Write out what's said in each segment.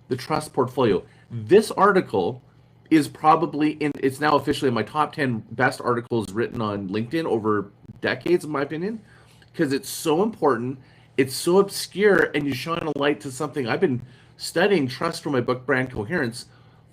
the trust portfolio. This article is probably it's now officially in my top 10 best articles written on LinkedIn over decades, in my opinion, because it's so important. It's so obscure, and you shine a light to something I've been studying trust for my book Brand Coherence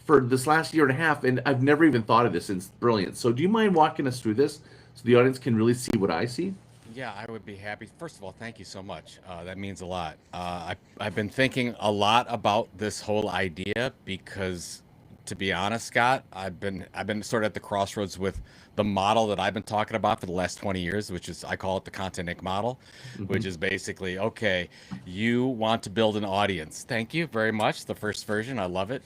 for this last year and a half, and I've never even thought of this. And it's brilliant. So, do you mind walking us through this so the audience can really see what I see? Yeah, I would be happy. First of all, thank you so much. That means a lot. I've been thinking a lot about this whole idea because, to be honest, Scott, I've been sort of at the crossroads with the model that I've been talking about for the last 20 years, which is I call it the Content Inc. model, Mm-hmm. which is basically okay, you want to build an audience. Thank you very much. The first version, I love it.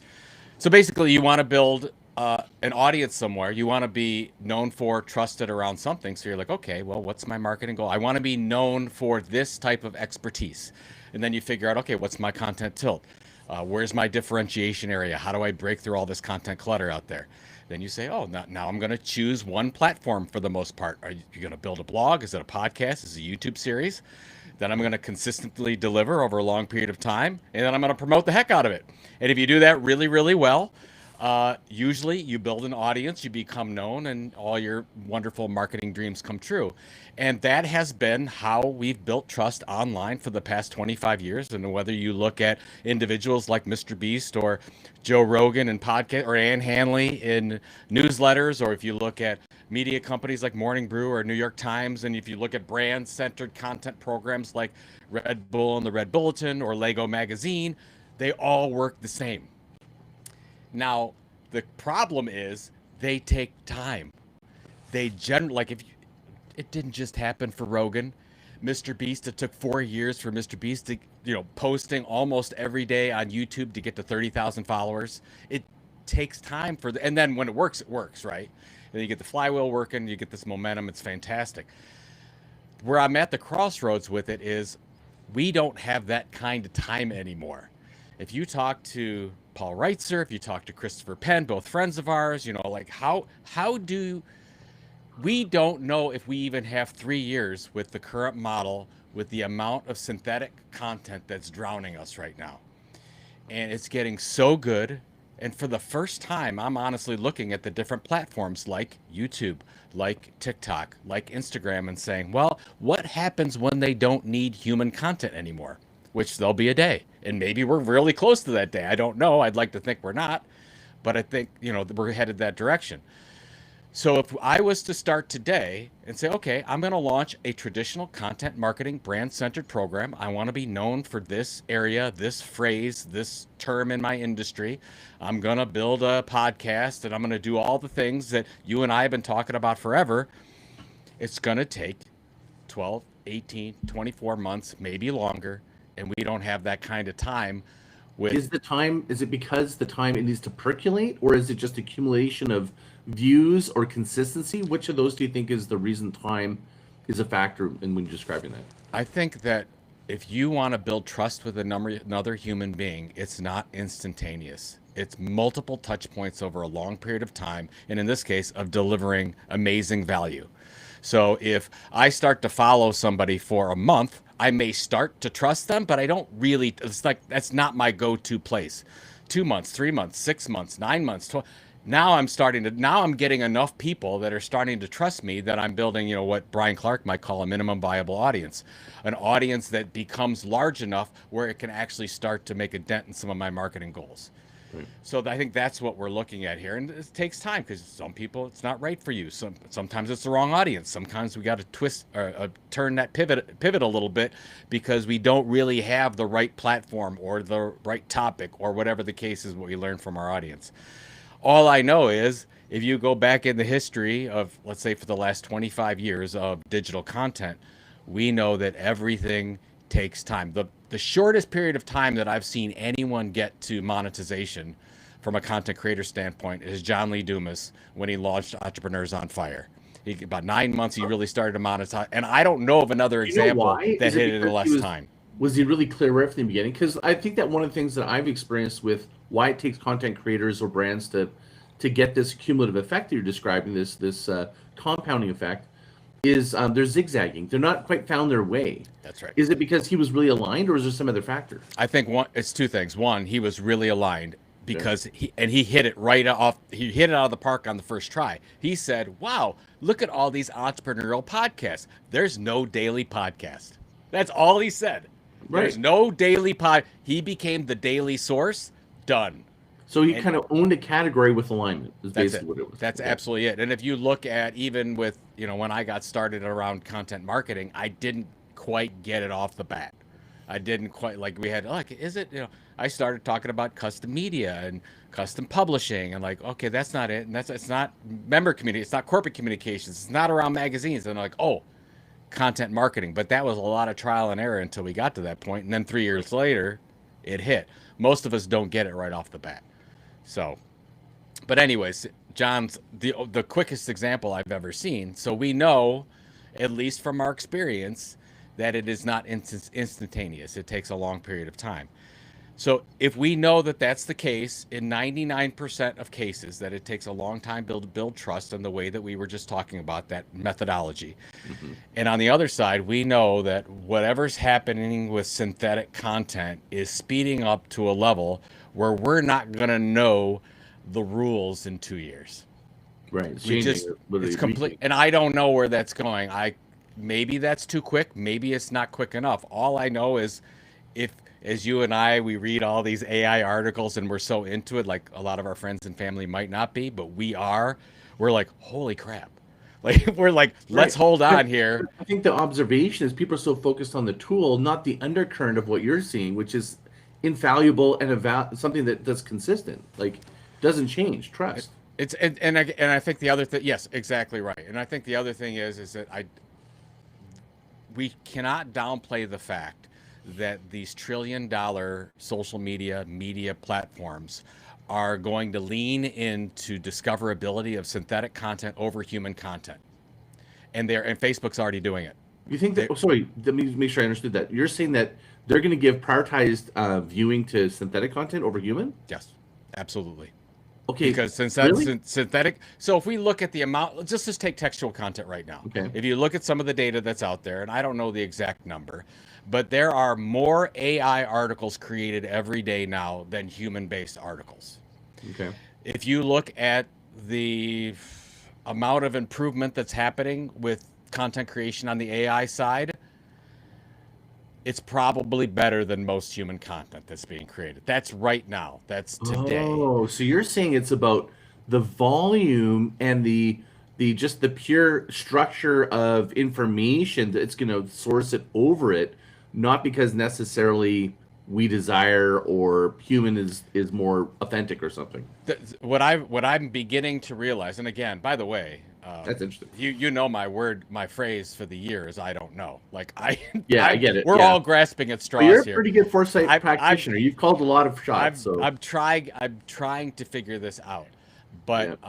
So basically, you want to build an audience somewhere. You want to be known for, trusted around something. So you're like, okay, well, what's my marketing goal? I want to be known for this type of expertise. And then you figure out, okay, what's my content tilt? Where's my differentiation area? How do I break through all this content clutter out there? Then you say, oh, now I'm going to choose one platform for the most part. Are you going to build a blog? Is it a podcast? Is it a YouTube series? Then I'm going to consistently deliver over a long period of time, and then I'm going to promote the heck out of it. And if you do that really, really well, usually you build an audience, you become known, and all your wonderful marketing dreams come true. And that has been how we've built trust online for the past 25 years. And whether you look at individuals like Mr. Beast or Joe Rogan in podcast or Ann Hanley in newsletters, or if you look at media companies like Morning Brew or New York Times, and if you look at brand centered content programs like Red Bull and the Red Bulletin or Lego Magazine, they all work the same. Now, the problem is they take time. They generally, like, if you, it didn't just happen for Rogan, Mr. Beast, it took 4 years for Mr. Beast to, posting almost every day on YouTube to get to 30,000 followers. It takes time and then when it works, right? And then you get the flywheel working, you get this momentum, it's fantastic. Where I'm at the crossroads with it is we don't have that kind of time anymore. If you talk to Paul Reitzer, if you talk to Christopher Penn, both friends of ours, like how do we don't know if we even have 3 years with the current model with the amount of synthetic content that's drowning us right now. And it's getting so good. And for the first time, I'm honestly looking at the different platforms like YouTube, like TikTok, like Instagram, and saying, well, what happens when they don't need human content anymore? Which there'll be a day. And maybe we're really close to that day. I don't know. I'd like to think we're not. But I think, we're headed that direction. So if I was to start today and say, okay, I'm going to launch a traditional content marketing brand centered program. I want to be known for this area, this phrase, this term in my industry. I'm going to build a podcast and I'm going to do all the things that you and I have been talking about forever. It's going to take 12, 18, 24 months, maybe longer. And we don't have that kind of time with. Is it because the time it needs to percolate, or is it just accumulation of views or consistency? Which of those do you think is the reason time is a factor in when you're describing that? I think that if you want to build trust with another human being, it's not instantaneous. It's multiple touch points over a long period of time, and in this case, of delivering amazing value. So if I start to follow somebody for a month, I may start to trust them, but I don't really, it's like, that's not my go to place. 2 months, 3 months, 6 months, 9 months, 12. Now I'm getting enough people that are starting to trust me that I'm building, what Brian Clark might call a minimum viable audience, an audience that becomes large enough where it can actually start to make a dent in some of my marketing goals. Right. So I think that's what we're looking at here, and it takes time because some people it's not right for you. Sometimes it's the wrong audience. Sometimes we got to twist or turn that pivot a little bit because we don't really have the right platform or the right topic or whatever the case is. What we learn from our audience. All I know is if you go back in the history of, let's say, for the last 25 years of digital content, we know that everything takes time. The shortest period of time that I've seen anyone get to monetization from a content creator standpoint is John Lee Dumas when he launched Entrepreneurs on Fire. About 9 months, he really started to monetize. And I don't know of another You know example why? that Is it hit it in because less time. was he really clear right from the beginning? Because I think that one of the things that I've experienced with why it takes content creators or brands to get this cumulative effect that you're describing, this compounding effect, is they're zigzagging. They're not quite found their way. That's right. Is it because he was really aligned, or is there some other factor? I think it's two things. One, he was really aligned Yeah. because he hit it right off. He hit it out of the park on the first try. He said, "Wow, look at all these entrepreneurial podcasts. There's no daily podcast." That's all he said. There's Right. no daily pod. He became the daily source. Done. So he And kind of owned a category with alignment. Is that's basically it. what it was. That's Okay. absolutely it. And if you look at even with, when I got started around content marketing, I didn't quite get it off the bat. I didn't quite we had is it, I started talking about custom media and custom publishing and okay, that's not it. And it's not member community. It's not corporate communications. It's not around magazines. And oh, content marketing. But that was a lot of trial and error until we got to that point. And then 3 years later, it hit. Most of us don't get it right off the bat. So, but anyways, John's the quickest example I've ever seen. So we know, at least from our experience, that it is not instantaneous. It takes a long period of time. So if we know that that's the case in 99% of cases, that it takes a long time to build trust in the way that we were just talking about, that methodology. Mm-hmm. And on the other side, we know that whatever's happening with synthetic content is speeding up to a level where we're not going to know the rules in 2 years. Right. It's We changing just, it literally it's complete. weekly. And I don't know where that's going. Maybe that's too quick. Maybe it's not quick enough. All I know is as you and I, we read all these AI articles and we're so into it, like a lot of our friends and family might not be, but we're like, holy crap. We're like, let's hold on here. I think the observation is people are so focused on the tool, not the undercurrent of what you're seeing, which is infallible and something that's consistent. Doesn't change. Trust. And I think the other thing, yes, exactly right. And I think the other thing is that we cannot downplay the fact that these trillion-dollar social media platforms are going to lean into discoverability of synthetic content over human content, and Facebook's already doing it. You think that? Sorry, let me make sure I understood that. You're saying that they're going to give prioritized viewing to synthetic content over human? Yes, absolutely. Okay. Because Really? synthetic. So if we look at the amount, let's just take textual content right now. Okay. If you look at some of the data that's out there, and I don't know the exact number, but there are more AI articles created every day now than human-based articles. Okay. If you look at the amount of improvement that's happening with content creation on the AI side, it's probably better than most human content that's being created. That's right now. That's today. Oh, so you're saying it's about the volume and the just the pure structure of information that it's going to source it over it, not because necessarily we desire or human is more authentic or something. What I'm beginning to realize, and again, by the way, That's interesting. you know my phrase for the year is I don't know. Yeah, I get it. We're Yeah. all grasping at straws But you're a here. pretty good foresight I've- practitioner. You've called a lot of shots. I'm trying to figure this out, but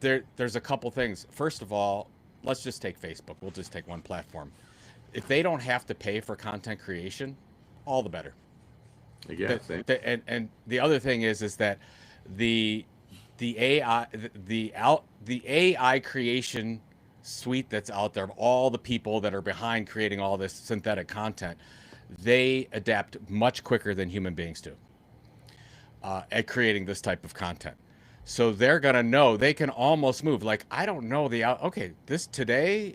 there's a couple things. First of all, let's just take Facebook. We'll just take one platform. If they don't have to pay for content creation, all the better. I guess. And the other thing is that the AI creation suite that's out there of all the people that are behind creating all this synthetic content, they adapt much quicker than human beings do at creating this type of content. So they're gonna know, they can almost move. I don't know this today,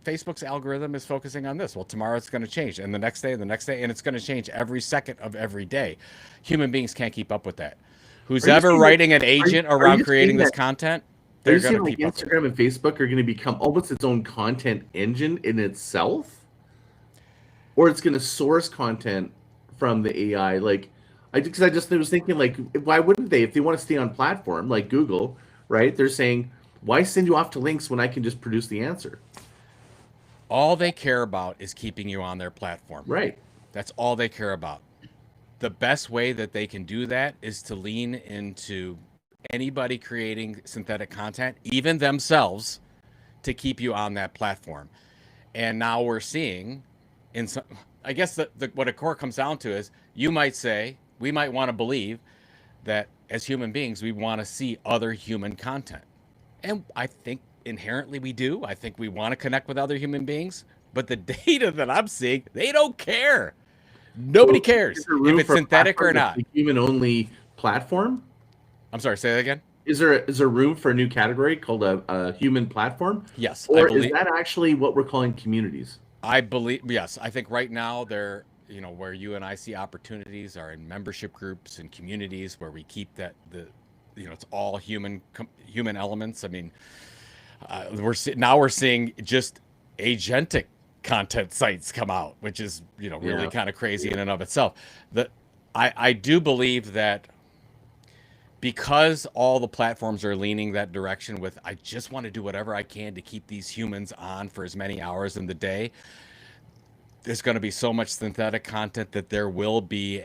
Facebook's algorithm is focusing on this. Well, tomorrow it's gonna change, and the next day, and it's gonna change every second of every day. Human beings can't keep up with that. Who's ever writing an agent around creating this content, Are you they're saying gonna keep up with it. Instagram and Facebook are going to become almost its own content engine in itself? Or it's going to source content from the AI? Because I just was thinking, why wouldn't they? If they want to stay on platform like Google, right? They're saying, why send you off to links when I can just produce the answer? All they care about is keeping you on their platform. Right. That's all they care about. The best way that they can do that is to lean into anybody creating synthetic content, even themselves, to keep you on that platform. And now we're seeing, I guess what a core comes down to is, you might say, we might want to believe that as human beings, we want to see other human content. And I think inherently we do. I think we want to connect with other human beings, but the data that I'm seeing, they don't care. Nobody So is cares there if room it's for a synthetic or platform that's not. a human-only platform? I'm sorry, say that again. Is there room for a new category called a human platform, Yes, I or is believe. that actually what we're calling communities? I believe. Yes, I think right now they're, where you and I see opportunities are in membership groups and communities where we keep it's all human elements. I mean, now we're seeing just agentic content sites come out, which is really Yeah. kind of crazy in and of itself. The I do believe that because all the platforms are leaning that direction with I just want to do whatever I can to keep these humans on for as many hours in the day, there's going to be so much synthetic content that there will be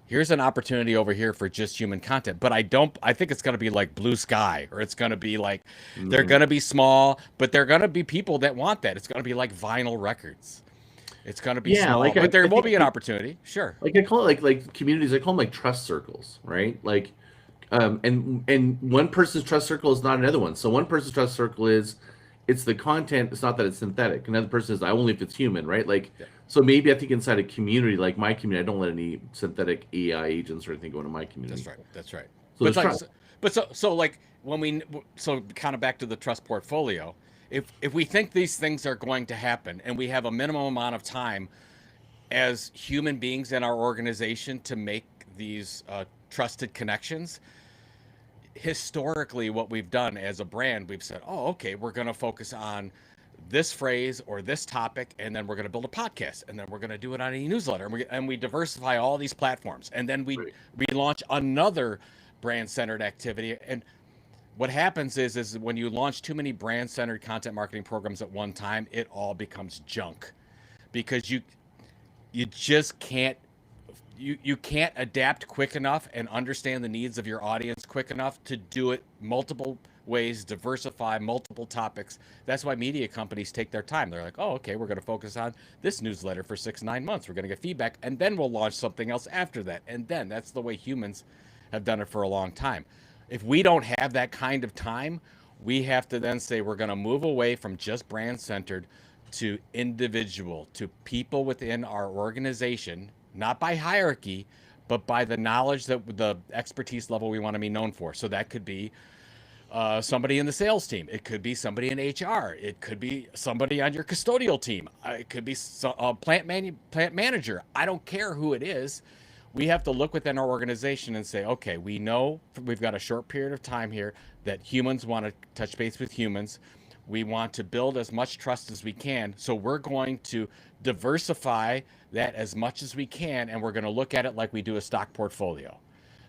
here's an opportunity over here for just human content. But I think it's going to be like Blue Sky, or it's going to be like they're Mhm. going to be small, but they're going to be people that want that. It's going to be like vinyl records. It's going to be Yeah, small, like I, but there I will think be an opportunity. Sure. like I call it like communities. I call them like trust circles, right? Like, and one person's trust circle is not another one. So one person's trust circle is it's the content. It's not that it's synthetic. Another person is I only if it's human, right? Like, Yeah, so maybe I think inside a community like my community, I don't let any synthetic AI agents or anything go into my community. that's right. That's right. So But there's like, trust. so like when so kind of back to the trust portfolio, if we think these things are going to happen and we have a minimum amount of time as human beings in our organization to make these trusted connections, historically what we've done as a brand, we've said, oh, okay, we're going to focus on this phrase or this topic, and then we're going to build a podcast, and then we're going to do it on a newsletter, and we diversify all these platforms, and then we Right. launch another brand centered activity. And what happens is when you launch too many brand centered content marketing programs at one time, it all becomes junk because you just you can't adapt quick enough and understand the needs of your audience quick enough to do it multiple ways, diversify multiple topics. That's why media companies take their time. They're like, oh, okay, we're going to focus on this newsletter for 6-9 months. We're going to get feedback, and then we'll launch something else after that. And then that's the way humans have done it for a long time. If we don't have that kind of time, we have to then say we're going to move away from just brand centered to individual, to people within our organization, not by hierarchy, but by the knowledge that the expertise level we want to be known for. So that could be somebody in the sales team. It could be somebody in HR. It could be somebody on your custodial team. It could be a plant manager. I don't care who it is. We have to look within our organization and say, okay, we know we've got a short period of time here that humans want to touch base with humans. We want to build as much trust as we can. So we're going to diversify that as much as we can, and we're going to look at it like we do a stock portfolio.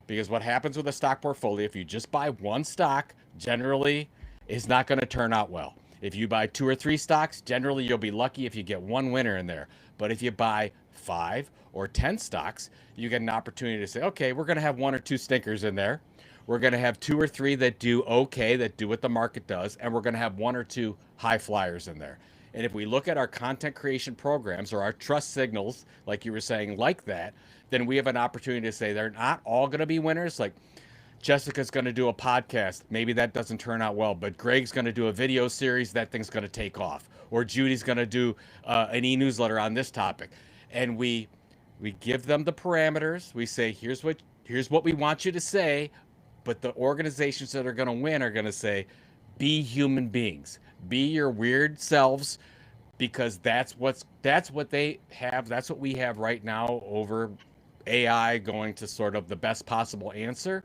Because what happens with a stock portfolio, if you just buy one stock, generally is not going to turn out well. If you buy 2 or 3 stocks, generally you'll be lucky if you get one winner in there. But if you buy 5 or 10 stocks, you get an opportunity to say, okay, we're going to have 1 or 2 stinkers in there. We're going to have 2 or 3 that do okay, that do what the market does, and we're going to have 1 or 2 high flyers in there. And if we look at our content creation programs or our trust signals, like you were saying, like that, then we have an opportunity to say they're not all going to be winners. Like Jessica's going to do a podcast. Maybe that doesn't turn out well, but Greg's going to do a video series. That thing's going to take off. Or Judy's going to do an e-newsletter on this topic. And we give them the parameters. We say, here's what we want you to say. But the organizations that are going to win are going to say, be human beings, be your weird selves, because that's what they have. That's what we have right now over AI going to sort of the best possible answer.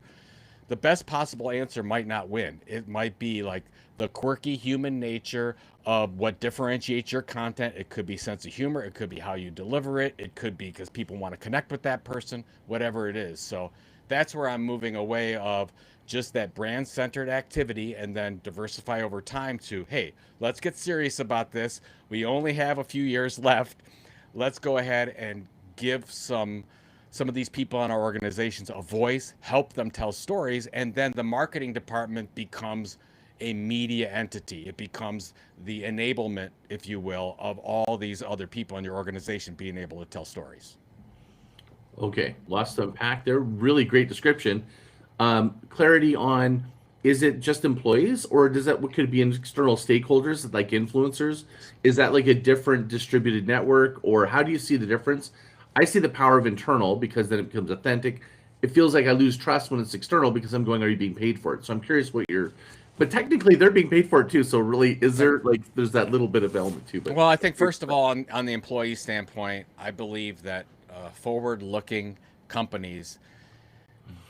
The best possible answer might not win. It might be like the quirky human nature of what differentiates your content. It could be sense of humor. It could be how you deliver it. It could be because people want to connect with that person, whatever it is. So that's where I'm moving away of just that brand centered activity and then diversify over time to, hey, let's get serious about this. We only have a few years left. Let's go ahead and give some of these people in our organizations a voice, help them tell stories, and then the marketing department becomes a media entity. It becomes the enablement, if you will, of all these other people in your organization being able to tell stories. Okay, lots to unpack there. Really great description. Clarity on is it just employees, or does that what could it be external stakeholders like influencers? Is that like a different distributed network, or how do you see the difference? I see the power of internal because then it becomes authentic. It feels like I lose trust when it's external because I'm going, are you being paid for it? So I'm curious what you're, but technically they're being paid for it too. So really, is there like there's that little bit of element too? But Well, I think first of all, on the employee standpoint, I believe that forward-looking companies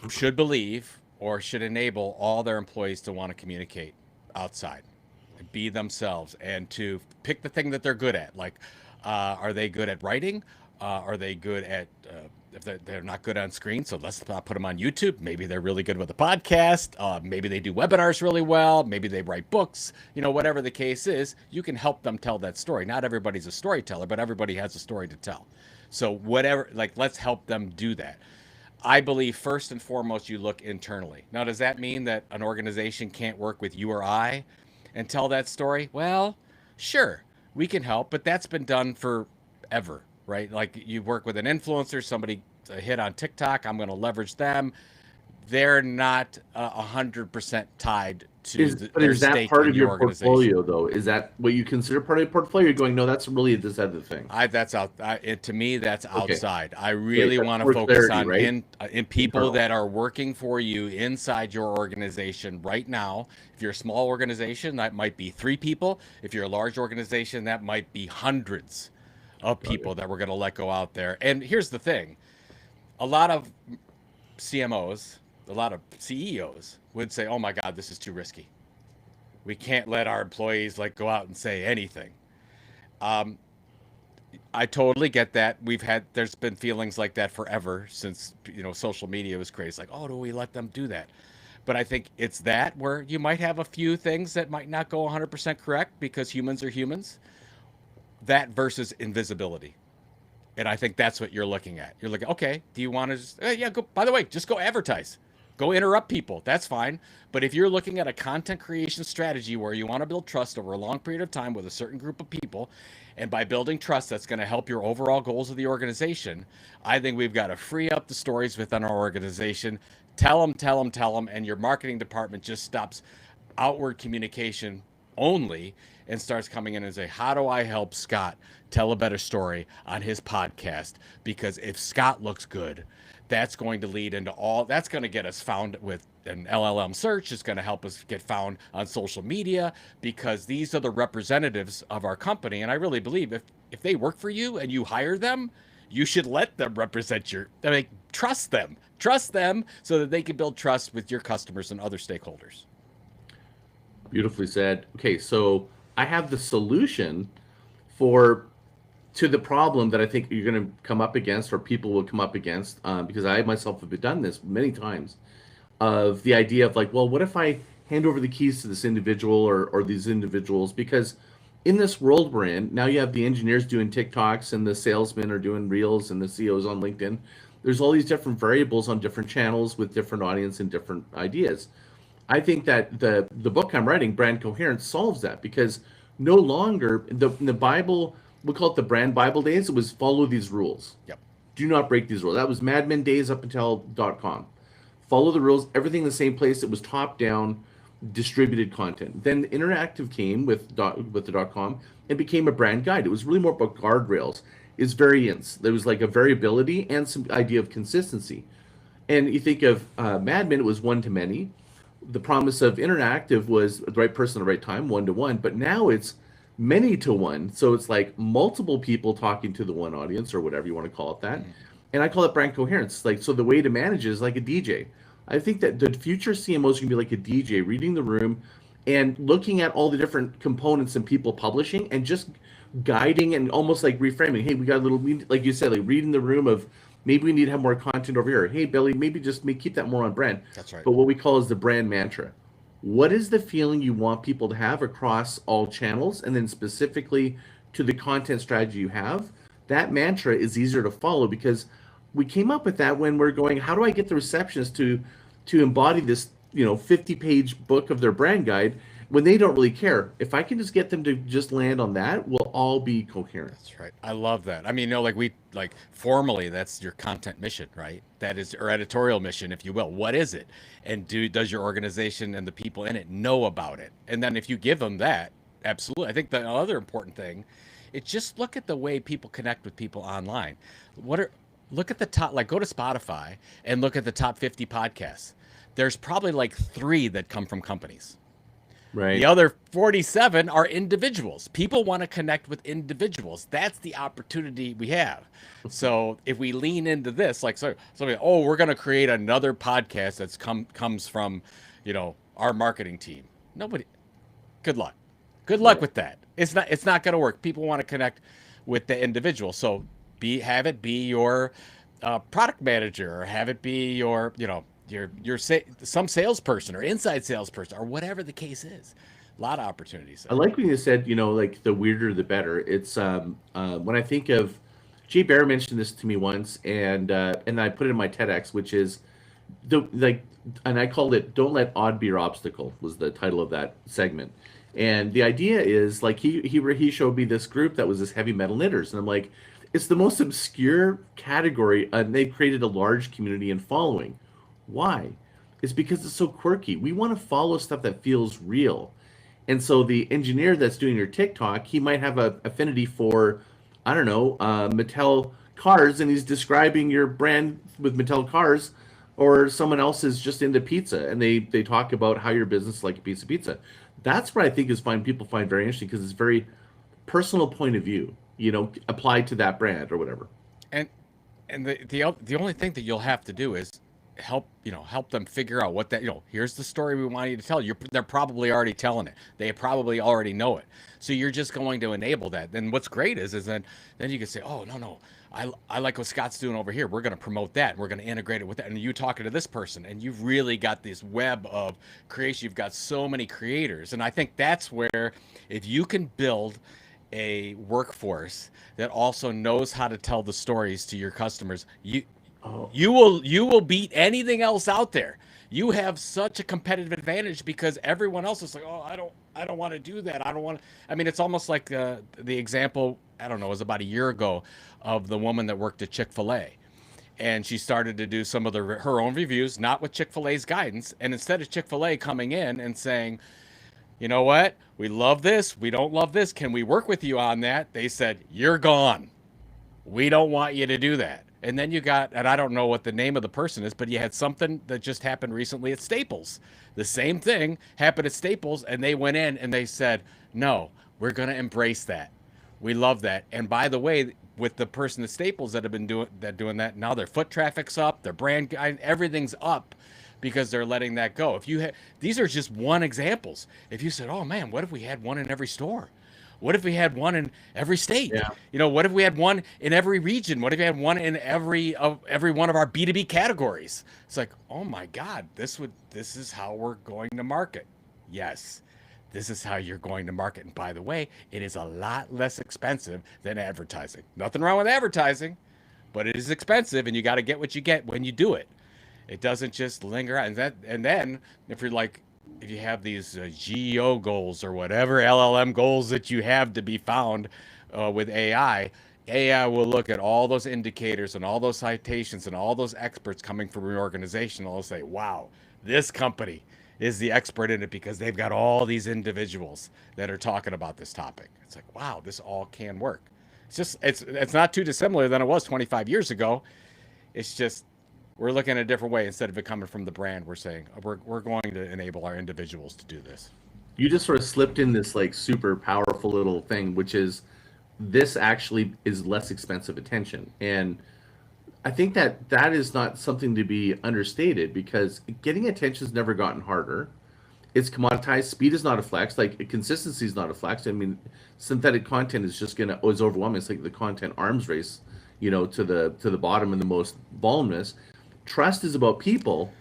should believe or should enable all their employees to want to communicate outside, be themselves, and to pick the thing that they're good at. Like, are they good at writing? Are they good at if they're not good on screen, so let's put them on YouTube. Maybe they're really good with a podcast. Maybe they do webinars really well. Maybe they write books. Whatever the case is, you can help them tell that story. Not everybody's a storyteller, but everybody has a story to tell. So whatever, like, let's help them do that. I believe first and foremost, you look internally. Now, does that mean that an organization can't work with you or I and tell that story? Well, sure, we can help, but that's been done forever, right? Like you work with an influencer, somebody a hit on TikTok, I'm going to leverage them. They're not 100% tied to their is that stake part in of your your organization. portfolio though? Is that what you consider part of your portfolio? You're going, no, that's really this other thing. That's out. To me, that's Okay. outside. I really That's want to more focus clarity, on right? in people Internal. that are working for you inside your organization right now. If you're a small organization, that might be 3 people. If you're a large organization, that might be hundreds of people that we're going to let go out there. And here's the thing: a lot of CMOs, a lot of CEOs would say, "Oh my God, this is too risky. We can't let our employees like go out and say anything." I totally get that. There's been feelings like that forever since, social media was crazy. Like, oh, do we let them do that? But I think it's that where you might have a few things that might not go 100% correct because humans are humans. That versus invisibility. And I think that's what you're looking at. You're looking, okay, do you want to just, yeah, go, by the way, just go advertise. Go interrupt people. That's fine. But if you're looking at a content creation strategy where you want to build trust over a long period of time with a certain group of people, and by building trust, that's going to help your overall goals of the organization, I think we've got to free up the stories within our organization. Tell them, and your marketing department just stops outward communication only and starts coming in and say, how do I help Scott tell a better story on his podcast? Because if Scott looks good, that's going to lead into that's going to get us found with an LLM search. It's going to help us get found on social media because these are the representatives of our company. And I really believe if they work for you and you hire them, you should let them represent trust them so that they can build trust with your customers and other stakeholders. Beautifully said. Okay, so I have the solution to the problem that I think you're going to come up against, or people will come up against, because I myself have done this many times, of the idea of like, well, what if I hand over the keys to this individual or these individuals? Because in this world we're in, now you have the engineers doing TikToks and the salesmen are doing reels and the CEOs on LinkedIn. There's all these different variables on different channels with different audience and different ideas. I think that the book I'm writing, Brand Coherence, solves that because no longer the Bible, we call it the brand Bible days. It was follow these rules. Yep. Do not break these rules. That was Mad Men days up until .com. Follow the rules. Everything in the same place. It was top down, distributed content. Then interactive came with the .com and became a brand guide. It was really more about guardrails. It's variance. There was like a variability and some idea of consistency. And you think of Mad Men, it was one to many. The promise of interactive was the right person at the right time, 1-to-1. But now it's many to one. So it's like multiple people talking to the one audience or whatever you want to call it that. And I call it brand coherence. Like, so the way to manage it is like a DJ. I think that the future CMOs can be like a DJ, reading the room and looking at all the different components and people publishing and just guiding and almost like reframing. Hey, we got a little, like you said, like reading the room of maybe we need to have more content over here. Hey, Billy, maybe just keep that more on brand. That's right. But what we call is the brand mantra. What is the feeling you want people to have across all channels, and then specifically to the content strategy you have? That mantra is easier to follow because we came up with that when we're going, how do I get the receptionist to embody this 50-page book of their brand guide? when they don't really care. If I can just get them to just land on that, we'll all be coherent. That's right. I love that. I mean, like like formally, that's your content mission, right? That is your editorial mission, if you will. What is it? And does your organization and the people in it know about it? And then if you give them that, absolutely. I think the other important thing, it's just look at the way people connect with people online. Look at the top, like go to Spotify and look at the top 50 podcasts. There's probably like 3 that come from companies. Right. The other 47 are individuals. People want to connect with individuals. That's the opportunity we have. So if we lean into this, like somebody, oh, we're going to create another podcast that's comes from, our marketing team. Nobody. Good luck. Good luck with that. It's not going to work. People want to connect with the individual. So have it be your product manager, or have it be your, some salesperson or inside salesperson or whatever the case is. A lot of opportunities. I like when you said, like the weirder the better. It's when I think of Jay Bear mentioned this to me once, and I put it in my TEDx, which is and I called it "Don't Let Odd Be Your Obstacle" was the title of that segment. And the idea is like he showed me this group that was this heavy metal knitters, and I'm like, it's the most obscure category, and they've created a large community and following. Why? It's because it's so quirky. We want to follow stuff that feels real. And so the engineer that's doing your TikTok, he might have a affinity for, I don't know, Mattel cars, and he's describing your brand with Mattel cars, or someone else is just into pizza, and they talk about how your business is like a piece of pizza. That's what I think people find very interesting, because it's very personal point of view, applied to that brand or whatever. And the only thing that you'll have to do is help them figure out what that, here's the story we want you to tell. They're probably already telling it. They probably already know it. So you're just going to enable that. Then what's great is then you can say, oh, no, I like what Scott's doing over here. We're going to promote that. We're going to integrate it with that. And you talking to this person, and you've really got this web of creation. You've got so many creators. And I think that's where, if you can build a workforce that also knows how to tell the stories to your customers, you will beat anything else out there. You have such a competitive advantage, because everyone else is like, oh, I don't want to do that. I don't want to. I mean, it's almost like the example, I don't know, it was about a year ago, of the woman that worked at Chick-fil-A. And she started to do some of her own reviews, not with Chick-fil-A's guidance. And instead of Chick-fil-A coming in and saying, you know what, we love this, we don't love this, can we work with you on that? They said, you're gone. We don't want you to do that. And then you got, and I don't know what the name of the person is, but you had something that just happened recently at Staples. The same thing happened at Staples, and they went in and they said, no, we're going to embrace that. We love that. And by the way, with the person at Staples that have been doing that, now their foot traffic's up, their brand guide, everything's up, because they're letting that go. These are just one examples. If you said, oh man, what if we had one in every store? What if we had one in every state? Yeah. What if we had one in every region? What if we had one in every one of our B2B categories? It's like, oh my God, this is how we're going to market. Yes, this is how you're going to market. And by the way, it is a lot less expensive than advertising. Nothing wrong with advertising, but it is expensive, and you got to get what you get when you do it. It doesn't just linger out. And then if you have these GEO goals, or whatever LLM goals that you have to be found with AI will look at all those indicators and all those citations and all those experts coming from your organization. And they'll say, wow, this company is the expert in it, because they've got all these individuals that are talking about this topic. It's like, wow, this all can work. It's not too dissimilar than it was 25 years ago. It's just, we're looking at a different way. Instead of it coming from the brand, we're saying we're going to enable our individuals to do this. You just sort of slipped in this like super powerful little thing, which is this actually is less expensive attention. And I think that is not something to be understated, because getting attention has never gotten harder. It's commoditized. Speed is not a flex. Like consistency is not a flex. I mean, synthetic content is just is overwhelming. It's like the content arms race, to the bottom and the most voluminous. Trust is about people.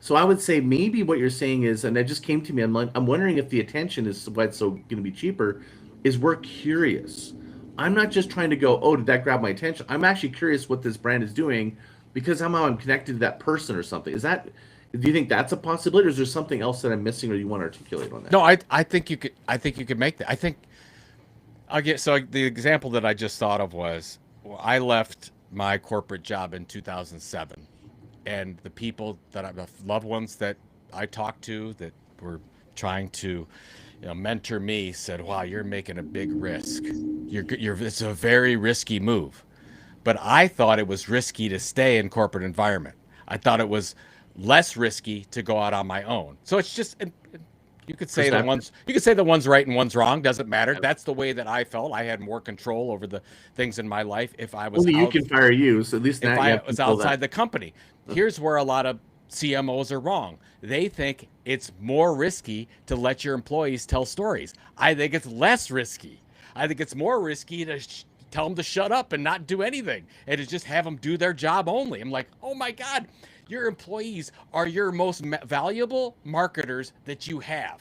So I would say maybe what you're saying is, and it just came to me, I'm wondering if the attention is why it's so going to be cheaper, is we're curious. I'm not just trying to go, oh, did that grab my attention? I'm actually curious what this brand is doing, because somehow I'm connected to that person or something. Do you think that's a possibility, or is there something else that I'm missing, or you want to articulate on that? No, I think you could. I think you could make that. I think I'll get. So the example that I just thought of was, well, I left my corporate job in 2007, and the people that the loved ones that I talked to that were trying to, mentor me said, "Wow, you're making a big risk. It's a very risky move." But I thought it was risky to stay in corporate environment. I thought it was less risky to go out on my own. So it's just you could say the one's right and one's wrong. Doesn't matter. That's the way that I felt. I had more control over the things in my life if I was Only you can fire you, so at least if now I was outside the company. Here's where a lot of CMOs are wrong. They think it's more risky to let your employees tell stories. I think it's less risky. I think it's more risky to tell them to shut up and not do anything and to just have them do their job only. I'm like, oh my God, your employees are your most valuable marketers that you have.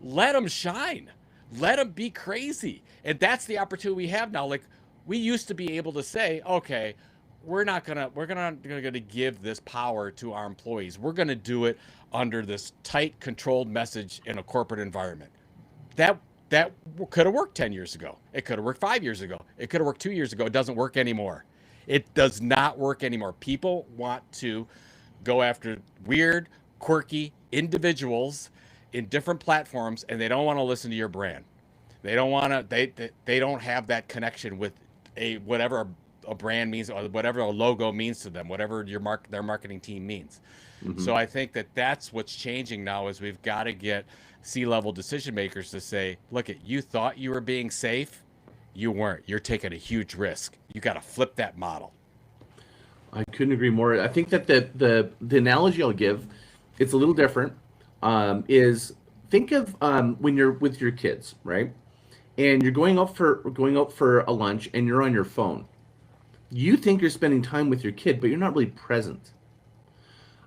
Let them shine. Let them be crazy. And that's the opportunity we have now. Like, we used to be able to say, okay, we're not gonna give this power to our employees. We're gonna do it under this tight, controlled message in a corporate environment. That could have worked 10 years ago. It could have worked 5 years ago. It could have worked 2 years ago. It doesn't work anymore. It does not work anymore. People want to go after weird, quirky individuals in different platforms, and they don't want to listen to your brand. They don't want to. They don't have that connection with whatever a brand means or whatever a logo means to them, whatever their marketing team means. Mm-hmm. So I think that's what's changing now is we've got to get C-level decision makers to say, look, you thought you were being safe. You weren't. You're taking a huge risk. You got to flip that model. I couldn't agree more. I think that the analogy I'll give, it's a little different, is think of when you're with your kids, right? And you're going out for a lunch and you're on your phone. You think you're spending time with your kid, but you're not really present.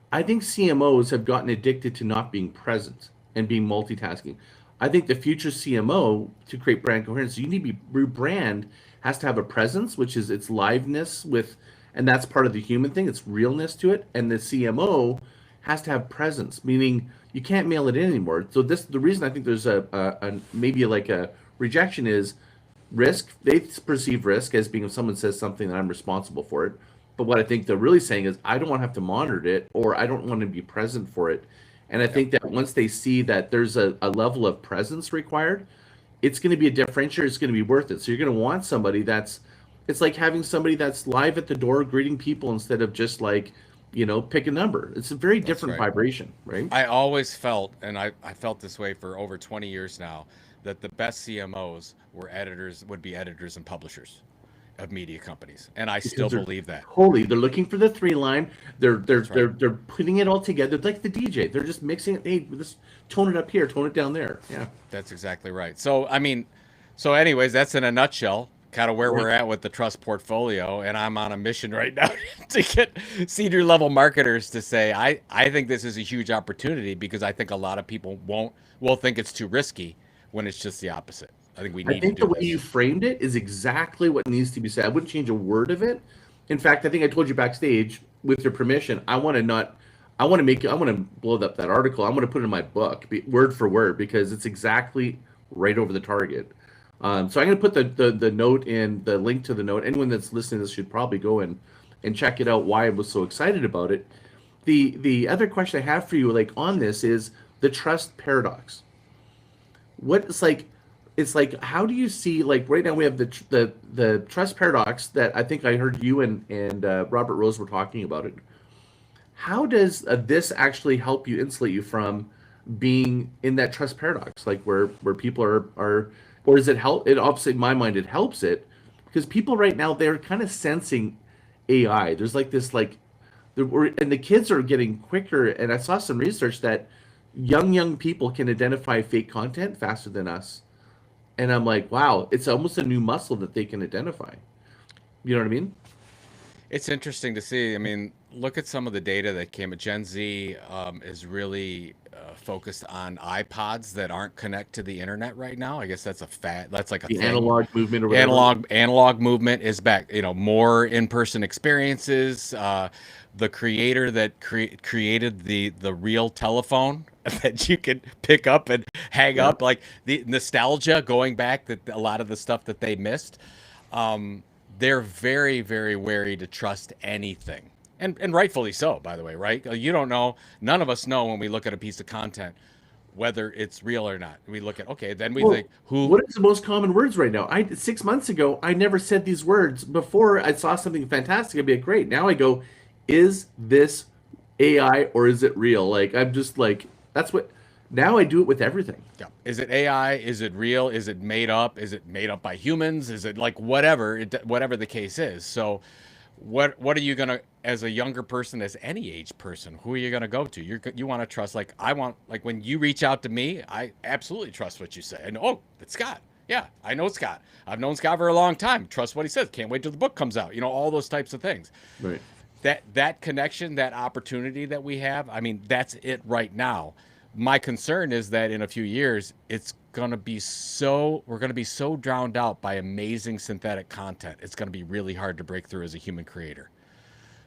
I think CMOs have gotten addicted to not being present and being multitasking. I think the future CMO, to create brand coherence, you need to be, your brand has to have a presence, which is its liveness and that's part of the human thing. It's realness to it. And the CMO has to have presence, meaning you can't mail it in anymore. So the reason I think there's a maybe like a rejection is risk. They perceive risk as being if someone says something that I'm responsible for it. But what I think they're really saying is I don't want to have to monitor it, or I don't want to be present for it. And I think that once they see that there's a level of presence required, it's going to be a differentiator. It's going to be worth it. So you're going to want somebody it's like having somebody that's live at the door greeting people instead of just like, pick a number. It's a very different vibration, right? I always felt, and I felt this way for over 20 years now, that the best CMOs would be editors and publishers of media companies, and I still believe that. Totally, they're looking for the 3-line. They're putting it all together. It's like the DJ. They're just mixing it. Hey, just tone it up here, tone it down there. Yeah, that's exactly right. So anyways, that's in a nutshell kind of where we're at with the trust portfolio, and I'm on a mission right now to get senior level marketers to say I think this is a huge opportunity because I think a lot of people will think it's too risky when it's just the opposite. I think the way you framed it is exactly what needs to be said. I wouldn't change a word of it. In fact, I think I told you backstage, with your permission, I want to blow up that article. I want to put it in my book, word for word, because it's exactly right over the target. So I'm going to put the note in, the link to the note. Anyone that's listening to this should probably go and check it out, why I was so excited about it. The other question I have for you, like on this, is the trust paradox. It's like, how do you see, like right now we have the trust paradox that I think I heard you and Robert Rose were talking about it. How does this actually help you, insulate you from being in that trust paradox, like where people are, or does it help? It obviously, in my mind, it helps it because people right now, they're kind of sensing AI. There's like this, and the kids are getting quicker. And I saw some research that young people can identify fake content faster than us. And I'm like, wow, it's almost a new muscle that they can identify. You know what I mean? It's interesting to see. I mean, look at some of the data that came at Gen Z is really focused on iPods that aren't connect to the internet right now. I guess that's a fad. That's like a The thing. analog movement or whatever. Analog movement is back. You know, more in-person experiences. The creator that created the real telephone that you could pick up and hang Yeah. up, like the nostalgia going back, that a lot of the stuff that they missed. They're very, very wary to trust anything. And rightfully so, by the way, right? You don't know, none of us know when we look at a piece of content whether it's real or not. We look at, okay, then we Well, think, who, what is the most common words right now? 6 months ago, I never said these words. Before I saw something fantastic, I'd be like, great. Now I go, is this AI or is it real? Like I'm just like, that's what. Now I do it with everything. yeah. Is it AI? Is it real? Is it made up? Is it made up by humans? Is it like whatever, whatever the case is? So what are you gonna, as a younger person, as any age person, who are you gonna go to? You want to trust, like I want, like when you reach out to me, I absolutely trust what you say. And oh, it's Scott. Yeah, I know Scott. I've known Scott for a long time. Trust what he says. Can't wait till the book comes out. You know, all those types of things. Right. That connection, that opportunity that we have, I mean, that's it right now. My concern is that in a few years, we're going to be so drowned out by amazing synthetic content. It's going to be really hard to break through as a human creator.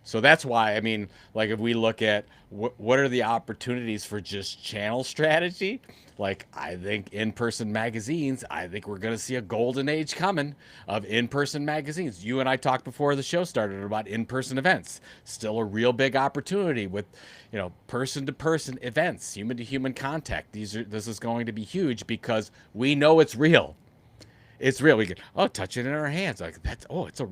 So that's why, I mean, like if we look at what are the opportunities for just channel strategy, like I think in-person magazines, I think we're going to see a golden age coming of in-person magazines. You and I talked before the show started about in-person events. Still a real big opportunity with, you know, person-to-person events, human-to-human contact. This is going to be huge because we know it's real. It's real. We can touch it in our hands. Like that's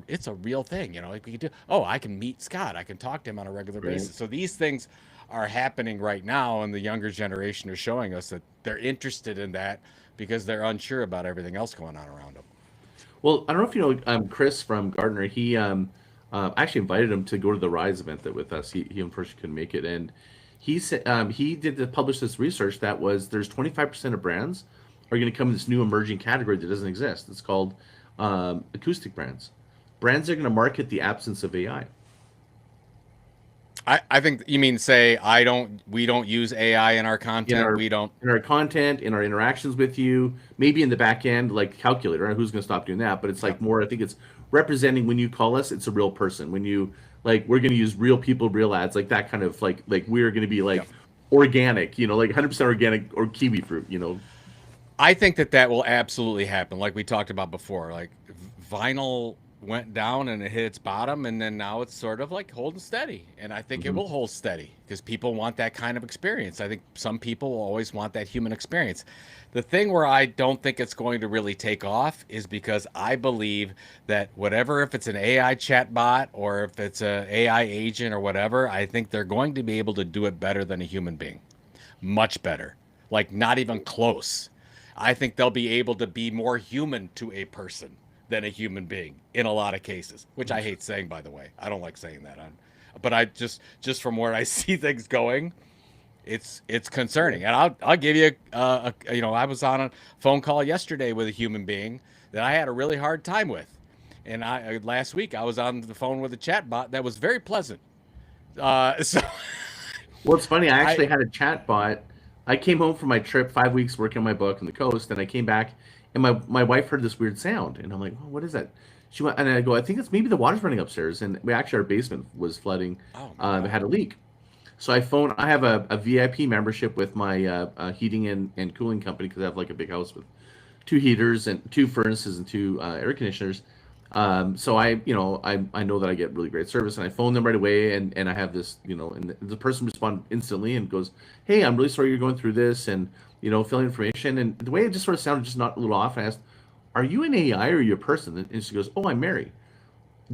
it's a real thing. You know, like we can do. Oh, I can meet Scott. I can talk to him on a regular Right. basis. So these things are happening right now, and the younger generation are showing us that they're interested in that because they're unsure about everything else going on around them. Well, I don't know if you know Chris from Gardner. He I actually invited him to go to the Rise event that with us. He unfortunately couldn't make it, and he said he did publish this research that was there's 25% of brands are going to come in this new emerging category that doesn't exist. It's called acoustic brands. Brands are going to market the absence of AI. I think you mean we don't use AI in our content. We don't. In our content, in our interactions with you, maybe in the back end, like calculator. I don't know who's going to stop doing that, but it's like more. I think it's representing when you call us, it's a real person. When you like, we're going to use real people, real ads, like that kind of like we're going to be like organic, you know, like 100% organic or kiwi fruit, you know. I think that will absolutely happen, like we talked about before. Like vinyl went down and it hit its bottom, and then now it's sort of like holding steady. And I think it will hold steady because people want that kind of experience. I think some people will always want that human experience. The thing where I don't think it's going to really take off is because I believe that whatever, if it's an AI chatbot or if it's an AI agent or whatever, I think they're going to be able to do it better than a human being. Much better. Like not even close. I think they'll be able to be more human to a person than a human being in a lot of cases, which I hate saying, by the way. I don't like saying that but I just from where I see things going, it's concerning. And I'll give you you know, I was on a phone call yesterday with a human being that I had a really hard time with. And last week I was on the phone with a chatbot that was very pleasant. So Well, it's funny. I actually had a chat bot. I came home from my trip, 5 weeks working on my book on the coast, and I came back, and my wife heard this weird sound, and I'm like, oh, what is that? She went, and I go, I think it's maybe the water's running upstairs, and our basement was flooding. It had a leak. So I have a VIP membership with my heating and cooling company because I have like a big house with 2 heaters and 2 furnaces and 2 air conditioners. So I know that I get really great service, and I phone them right away, and I have this, you know, and the person responded instantly and goes, hey, I'm really sorry you're going through this, and you know, fill in information. And the way it just sort of sounded just not a little off. I asked, are you an AI or are you a person? And she goes, oh, I'm Mary.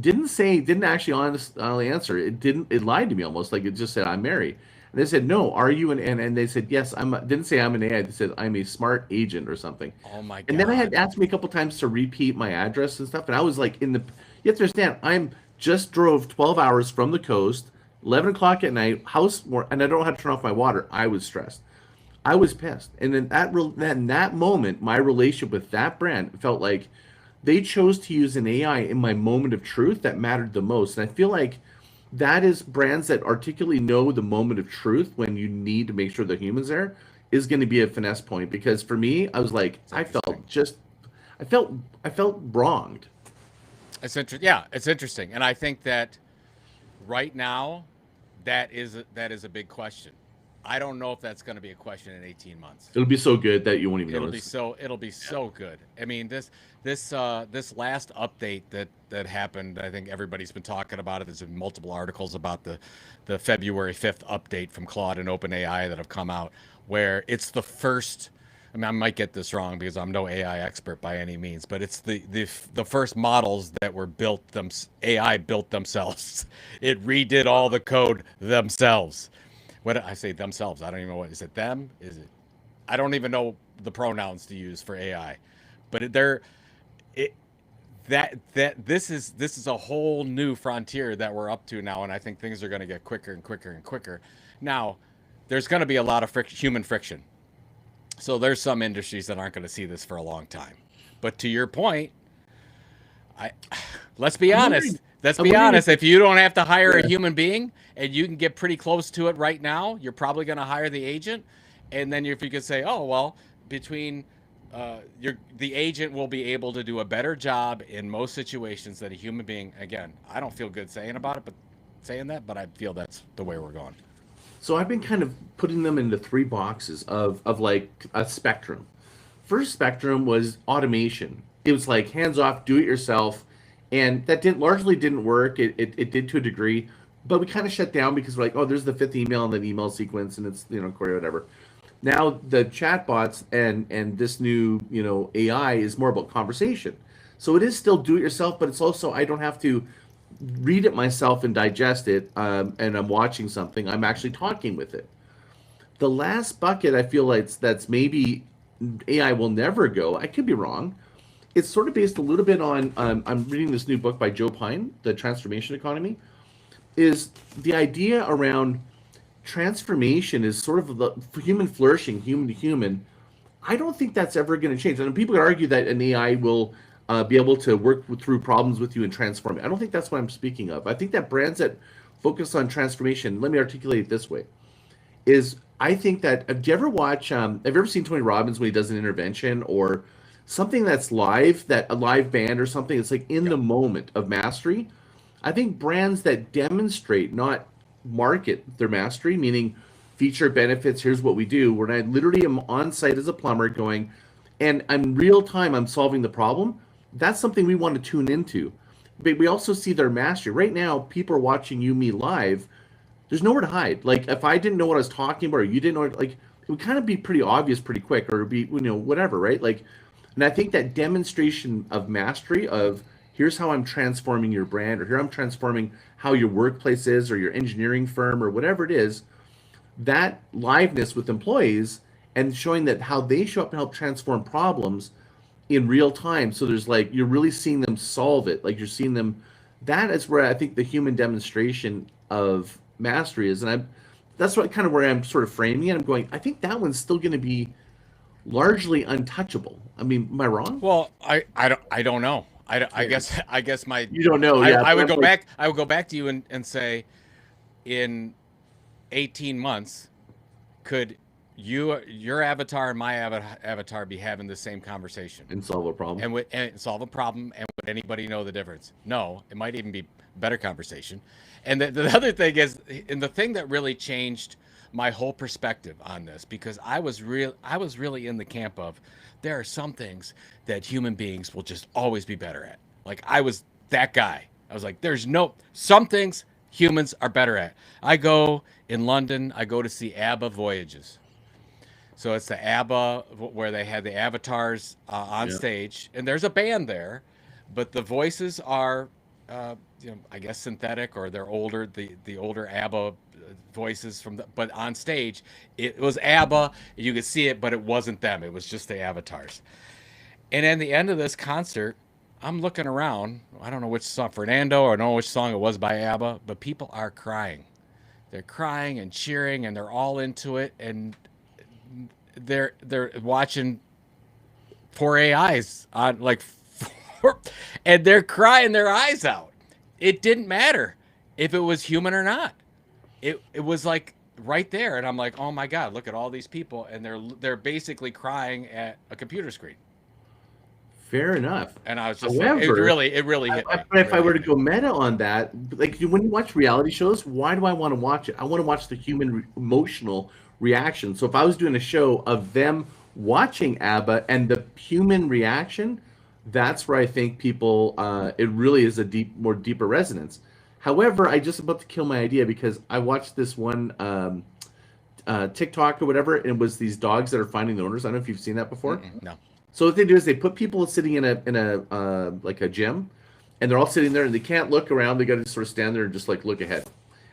Didn't actually honestly answer. It lied to me almost, like it just said, I'm Mary. And they said, no, are you and they said, yes, didn't say I'm an AI. They said, I'm a smart agent or something. oh my god. And then I had asked me a couple times to repeat my address and stuff. And I was like, you have to understand, I'm just drove 12 hours from the coast, 11 o'clock at night, and I don't know how to turn off my water. I was stressed. I was pissed. And then in that moment, my relationship with that brand felt like they chose to use an AI in my moment of truth that mattered the most. And I feel like that is brands that articulately know the moment of truth when you need to make sure the humans there is going to be a finesse point. Because for me, I was like, It's interesting. I felt, I felt wronged. Yeah, it's interesting, and I think that right now, that is a big question. I don't know if that's going to be a question in 18 months. It'll be so good that you won't even notice. It'll be so good. I mean, this last update that happened, I think everybody's been talking about it. There's been multiple articles about the February 5th update from Claude and OpenAI that have come out, where it's the first. I mean, I might get this wrong because I'm no AI expert by any means, but it's the first models that were built AI built themselves. It redid all the code themselves. What I say themselves? I don't even know what is it. Them? Is it? I don't even know the pronouns to use for AI, but they're it that this is a whole new frontier that we're up to now, and I think things are going to get quicker and quicker and quicker. Now, there's going to be a lot of human friction, so there's some industries that aren't going to see this for a long time. But to your point, I let's be honest. Let's be honest. If you don't have to hire a human being and you can get pretty close to it right now, you're probably going to hire the agent. And then if you could say, oh, well, between the agent will be able to do a better job in most situations than a human being. Again, I don't feel good saying that, but I feel that's the way we're going. So I've been kind of putting them into three boxes of like a spectrum. First spectrum was automation. It was like hands off, do it yourself, and that largely didn't work. It did to a degree, but we kind of shut down because we're like, oh, there's the fifth email and then email sequence, and it's query whatever. Now the chatbots and this new AI is more about conversation. So it is still do it yourself, but it's also I don't have to read it myself and digest it, and I'm watching something. I'm actually talking with it. The last bucket I feel like that's maybe AI will never go. I could be wrong. It's sort of based a little bit on. I'm reading this new book by Joe Pine, The Transformation Economy. Is the idea around transformation is sort of the human flourishing, human to human. I don't think that's ever going to change. And people argue that an AI will be able to work through problems with you and transform it. I don't think that's what I'm speaking of. I think that brands that focus on transformation, let me articulate it this way, is I think that, do you ever watch, have you ever seen Tony Robbins when he does an intervention or something that's live, that a live band or something, it's like in the moment of mastery? I think brands that demonstrate, not market their mastery, meaning feature benefits, here's what we do, when I literally am on site as a plumber going, and I'm real time, I'm solving the problem, that's something we want to tune into. But we also see their mastery. Right now, people are watching me live. There's nowhere to hide. Like, if I didn't know what I was talking about or you didn't know, like, it would kind of be pretty obvious pretty quick or be, whatever, right? Like, and I think that demonstration of mastery of here's how I'm transforming your brand or here I'm transforming how your workplace is or your engineering firm or whatever it is, that liveness with employees and showing that how they show up and help transform problems in real time. So there's like, you're really seeing them solve it. Like you're seeing them, that is where I think the human demonstration of mastery is. And that's what kind of where I'm sort of framing it. I'm going, I think that one's still going to be largely untouchable. I mean, am I wrong? Well, I don't know. I guess my you don't know. I would go back. I would go back to you and say, in 18 months, could your avatar and my avatar be having the same conversation and solve a problem and solve a problem? And would anybody know the difference? No. It might even be a better conversation. And the other thing is, and the thing that really changed my whole perspective on this, because I was really in the camp of there are some things that human beings will just always be better at. Like I was that guy. I was like, some things humans are better at. I go in London, I go to see ABBA Voyages. So it's the ABBA where they had the avatars on stage, and there's a band there, but the voices are, I guess synthetic, or they're older. The older ABBA voices but on stage it was ABBA. You could see it, but it wasn't them. It was just the avatars. And at the end of this concert, I'm looking around. I don't know which song, Fernando, or I don't know which song it was by ABBA, but people are crying. They're crying and cheering, and they're all into it, and they're watching 4AIs on and they're crying their eyes out. It didn't matter. if it was human or not. It was like right there, and I'm like, oh my god, look at all these people, and they're basically crying at a computer screen. Fair enough. And I was just like, However, it really hit me. but It if I really were to hit me. go meta on that, like when you watch reality shows, why do I want to watch it? I want to watch the human emotional reaction. So if I was doing a show of them watching ABBA and the human reaction, that's where I think people, it really is a more deeper resonance. However, I just about to kill my idea because I watched this one TikTok or whatever, and it was these dogs that are finding the owners. I don't know if you've seen that before. No. So what they do is they put people sitting in a like a gym, and they're all sitting there and they can't look around. They got to sort of stand there and just like look ahead,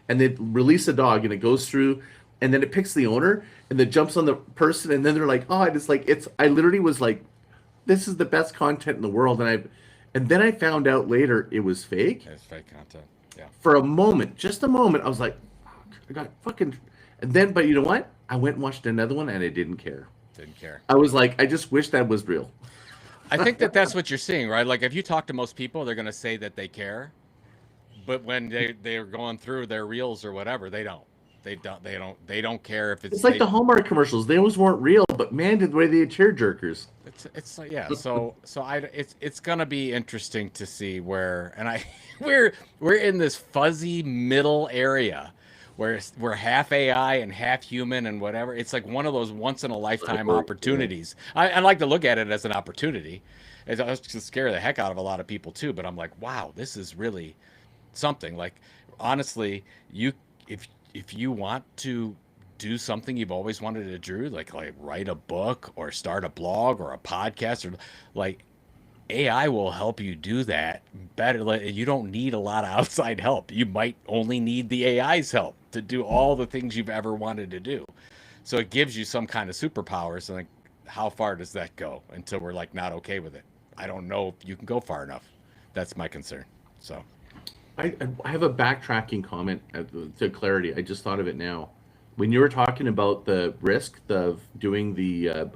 and they release a dog and it goes through, and then it picks the owner and then jumps on the person, and then they're like, oh, and it's like it's. I literally was like, this is the best content in the world, and then I found out later it was fake. It's fake content. Yeah. For a moment, just a moment, I was like, fuck, I got fucking, and then but you know what? I went and watched another one and I didn't care. Didn't care. I was like, I just wish that was real. I think that's what you're seeing, right? Like if you talk to most people, they're going to say that they care, but when they're going through their reels or whatever, they don't. They don't care if It's like the Hallmark commercials. They always weren't real, but man, did were they tear jerkers. It's like, yeah. It's gonna be interesting to see where, and we're in this fuzzy middle area where we're half AI and half human and whatever. It's like one of those once in a lifetime opportunities. I like to look at it as an opportunity. I was to scare the heck out of a lot of people too, but I'm like, wow, this is really something. Like honestly, if you want to do something you've always wanted to do, like write a book or start a blog or a podcast, or like AI will help you do that better. Like, you don't need a lot of outside help. You might only need the AI's help to do all the things you've ever wanted to do. So it gives you some kind of superpowers. And like, how far does that go until we're like not okay with it? I don't know if you can go far enough. That's my concern. So I have a backtracking comment to clarity. I just thought of it now. When you were talking about the risk of doing the,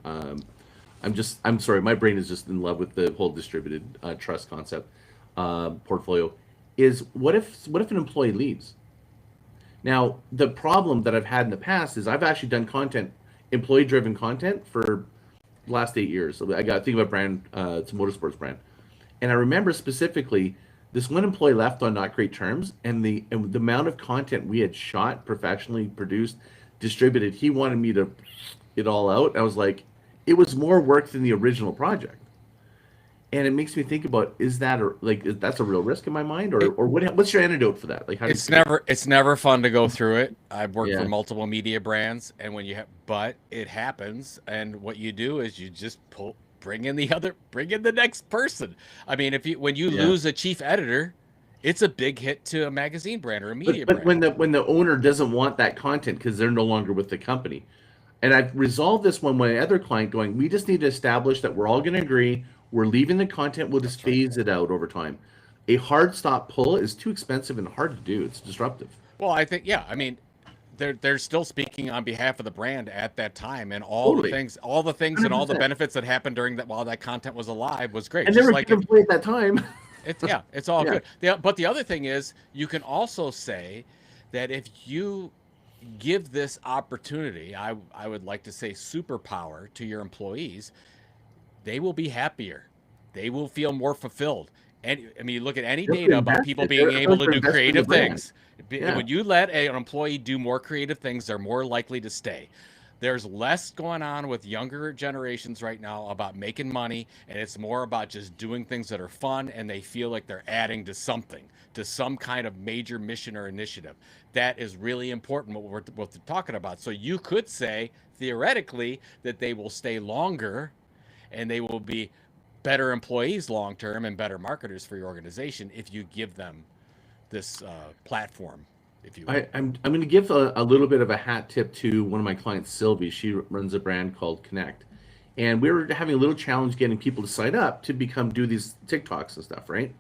I'm sorry, my brain is just in love with the whole distributed trust concept portfolio. Is what if an employee leaves? Now, the problem that I've had in the past is I've actually done content, employee-driven content for the last 8 years. So I got to think of a brand, it's a motorsports brand, and I remember specifically this one employee left on not great terms, and the amount of content we had shot, professionally produced, distributed, he wanted me to it all out. I was like, it was more work than the original project. And it makes me think about, is that's a real risk in my mind, or what's your antidote for that? Like, how it's never fun to go through it. I've worked Yeah. for multiple media brands, and but it happens, and what you do is you just bring in the next person. I mean, when you lose a chief editor, it's a big hit to a magazine brand or a media but brand. when the owner doesn't want that content because they're no longer with the company, and I've resolved this one with my other client, going, we just need to establish that we're all going to agree we're leaving the content. We'll just phase it out over time. A hard stop pull is too expensive and hard to do. It's disruptive. Well, I think, yeah, I mean, they're still speaking on behalf of the brand at that time, and all Totally. the things and all the 100%. benefits that happened during that while that content was alive was great. And they Just were like good employee at that time. it's all Yeah. good. But the other thing is, you can also say that if you give this opportunity, I would like to say superpower to your employees, they will be happier. They will feel more fulfilled. And I mean, you look at any They're data about people being able to do invested in the creative brand. things. Yeah. When you let an employee do more creative things, they're more likely to stay. There's less going on with younger generations right now about making money, and it's more about just doing things that are fun, and they feel like they're adding to something, to some kind of major mission or initiative. That is really important, what we're talking about. So you could say, theoretically, that they will stay longer, and they will be better employees long term and better marketers for your organization if you give them this platform, if you will. I'm going to give a little bit of a hat tip to one of my clients, Sylvie. She runs a brand called Connect, and we were having a little challenge getting people to sign up to do these TikToks and stuff, right?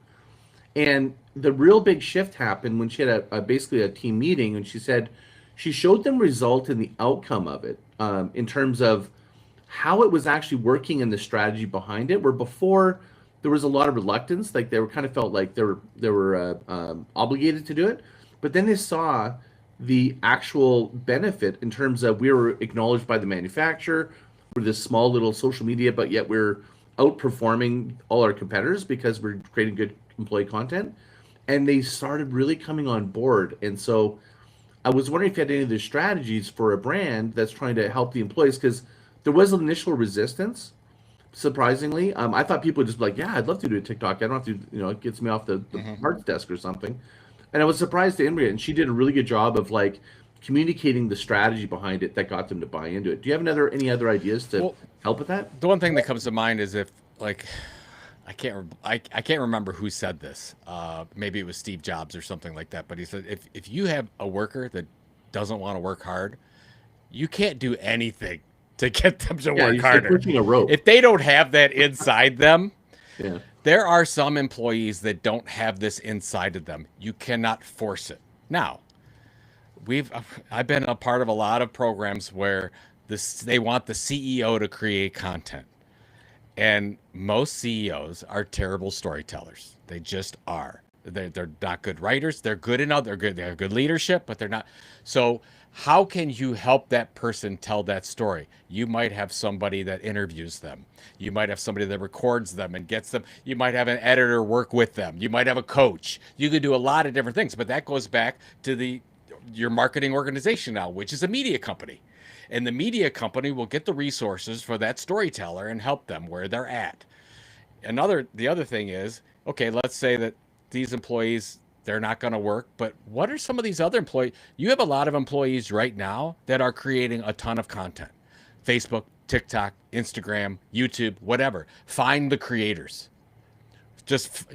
And the real big shift happened when she had basically a team meeting, and she said she showed them result in the outcome of it, in terms of how it was actually working and the strategy behind it. Where before there was a lot of reluctance, like they were kind of felt like they were obligated to do it. But then they saw the actual benefit in terms of we were acknowledged by the manufacturer. We're this small little social media, but yet we're outperforming all our competitors because we're creating good employee content. And they started really coming on board. And so I was wondering if you had any of the strategies for a brand that's trying to help the employees, because there was initial resistance. Surprisingly, I thought people would just be like, "Yeah, I'd love to do a TikTok. I don't have to, it gets me off the parts desk or something." And I was surprised to Imria, and she did a really good job of like communicating the strategy behind it that got them to buy into it. Do you have any other ideas to help with that? The one thing that comes to mind is if like I can't remember who said this. Maybe it was Steve Jobs or something like that. But he said if you have a worker that doesn't want to work hard, you can't do anything to get them to work harder. Like pushing a rope. If they don't have that inside them, yeah. There are some employees that don't have this inside of them. You cannot force it. Now, I've been a part of a lot of programs where they want the CEO to create content. And most CEOs are terrible storytellers. They just are. They're not good writers. They're good enough. They have good leadership, but they're not. So how can you help that person tell that story? You might have somebody that interviews them. You might have somebody that records them and gets them. You might have an editor work with them. You might have a coach. You could do a lot of different things, but that goes back to your marketing organization now, which is a media company. And the media company will get the resources for that storyteller and help them where they're at. The other thing is, okay, let's say that these employees, they're not going to work, but what are some of these other employees? You have a lot of employees right now that are creating a ton of content. Facebook, TikTok, Instagram, YouTube, whatever. Find the creators. Just,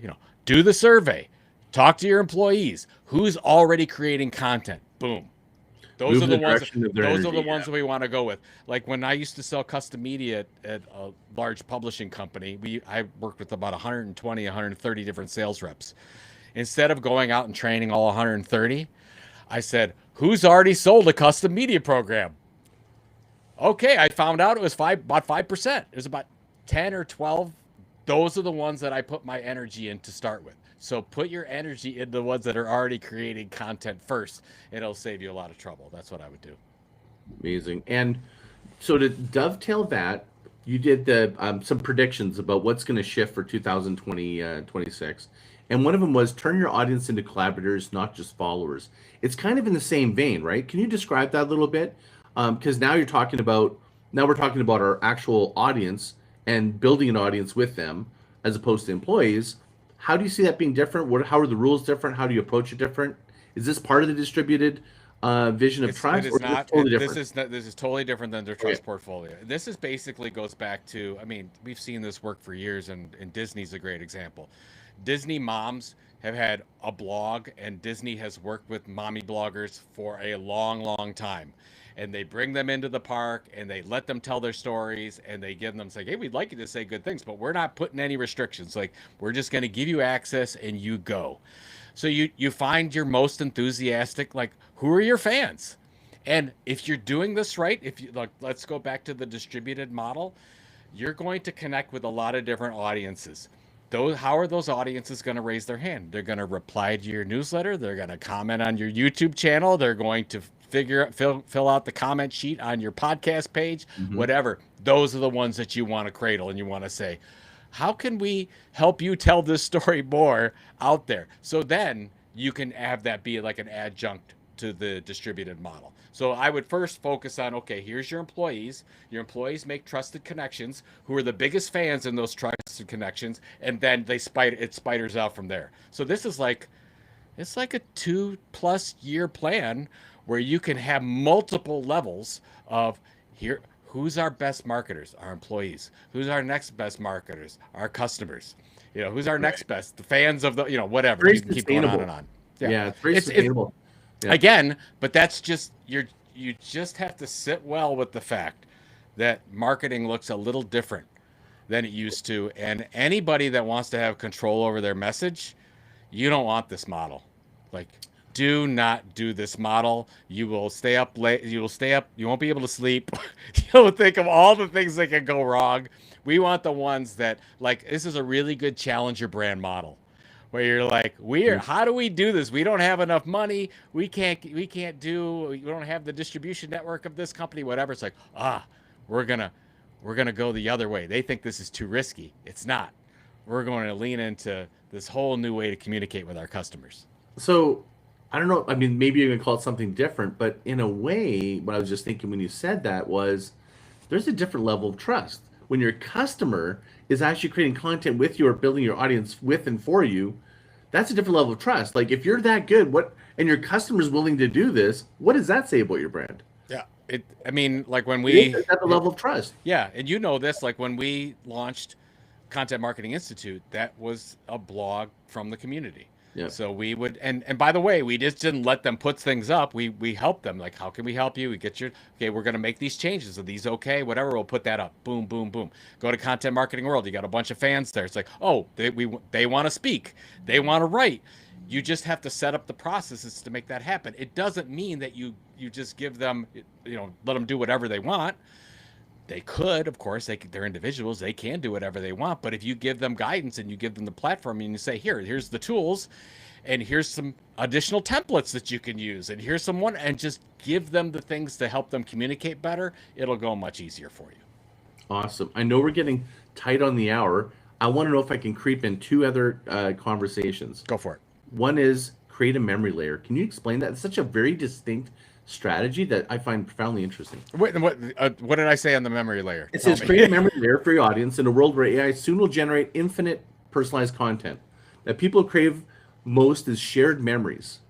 do the survey. Talk to your employees. Who's already creating content? Boom. Those are the ones that we want to go with. Like when I used to sell custom media at a large publishing company, I worked with about 120, 130 different sales reps. Instead of going out and training all 130, I said, who's already sold a custom media program? Okay, I found out it was about 5%. It was about 10 or 12. Those are the ones that I put my energy in to start with. So put your energy into the ones that are already creating content first. It'll save you a lot of trouble. That's what I would do. Amazing. And so to dovetail that, you did some predictions about what's going to shift for 2026. And one of them was turn your audience into collaborators, not just followers. It's kind of in the same vein, right? Can you describe that a little bit? Because now we're talking about our actual audience and building an audience with them as opposed to employees. How do you see that being different? How are the rules different? How do you approach it different? Is this part of the distributed vision of trust? It is not. Totally this is totally different than their trust portfolio. This is basically goes back to, we've seen this work for years, and Disney's a great example. Disney moms have had a blog, and Disney has worked with mommy bloggers for a long, long time. And they bring them into the park and they let them tell their stories and they give them say, hey, we'd like you to say good things, but we're not putting any restrictions. Like, we're just going to give you access and you go. So you find your most enthusiastic, like, who are your fans? And if you're doing this right, let's go back to the distributed model, you're going to connect with a lot of different audiences. How are those audiences going to raise their hand? They're going to reply to your newsletter. They're going to comment on your YouTube channel. They're going to fill out the comment sheet on your podcast page, whatever. Those are the ones that you want to cradle and you want to say, how can we help you tell this story more out there? So then you can have that be like an adjunct to the distributed model. So I would first focus on, okay, here's your employees. Your employees make trusted connections. Who are the biggest fans in those trusted connections? And then it spiders out from there. So this is it's like a 2+ year plan where you can have multiple levels of who's our best marketers, our employees. Who's our next best marketers, our customers. Who's our next best, the fans of the, whatever. Very you can keep going on and on. Yeah, it's very sustainable. Again, but that's just, you just have to sit well with the fact that marketing looks a little different than it used to. And anybody that wants to have control over their message, you don't want this model. Like, do not do this model. You will stay up late. You will stay up. You won't be able to sleep. You'll think of all the things that can go wrong. We want the ones that, like, this is a really good challenger brand model where you're like, how do we do this? We don't have enough money. We don't have the distribution network of this company, whatever. It's like, we're gonna go the other way. They think this is too risky. It's not. We're going to lean into this whole new way to communicate with our customers. So I don't know. I mean, maybe you're gonna call it something different, but in a way, what I was just thinking when you said that was there's a different level of trust. When your customer is actually creating content with you or building your audience with and for you, that's a different level of trust. Like if you're that good, and your customer's willing to do this, what does that say about your brand? Yeah. I mean, like when we at the level of trust. Yeah, and you know this, like when we launched Content Marketing Institute, that was a blog from the community. Yeah. So we would, and by the way, we just didn't let them put things up. We helped them. Like, how can we help you? We get okay, we're going to make these changes. Are these okay? Whatever, we'll put that up. Boom, boom, boom. Go to Content Marketing World. You got a bunch of fans there. It's like, oh, they want to speak. They want to write. You just have to set up the processes to make that happen. It doesn't mean that you just give them, let them do whatever they want. They could, of course, they're individuals. They can do whatever they want. But if you give them guidance and you give them the platform and you say, here's the tools, and here's some additional templates that you can use, and here's and just give them the things to help them communicate better, it'll go much easier for you. Awesome. I know we're getting tight on the hour. I want to know if I can creep in two other conversations. Go for it. One is create a memory layer. Can you explain that? It's such a very distinct strategy that I find profoundly interesting. What did I say on the memory layer? It says create a memory layer for your audience in a world where AI soon will generate infinite personalized content. That people crave most is shared memories.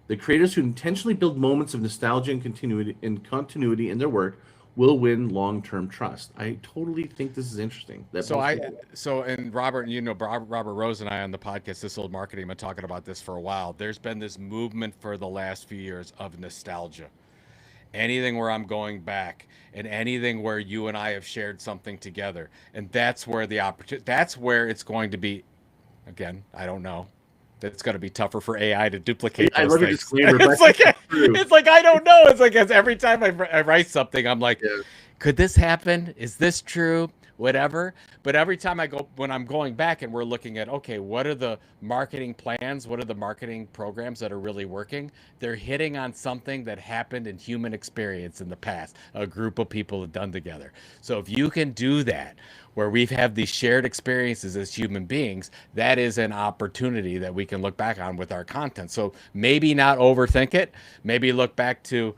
The creators who intentionally build moments of nostalgia and continuity in their work will win long-term trust. I totally think this is interesting. And Robert Rose and I on the podcast, This Old Marketing, have been talking about this for a while. There's been this movement for the last few years of nostalgia. Anything where I'm going back and anything where you and I have shared something together. And that's where that's where it's going to be. Again, I don't know. It's going to be tougher for AI to duplicate those things. It's like, I don't know. It's like every time I write something, I'm like, could this happen? Is this true? Whatever. But every time when I'm going back and we're looking at, okay, what are the marketing plans? What are the marketing programs that are really working? They're hitting on something that happened in human experience in the past, a group of people have done together. So if you can do that, where we've had these shared experiences as human beings, that is an opportunity that we can look back on with our content. So maybe not overthink it. Maybe look back to,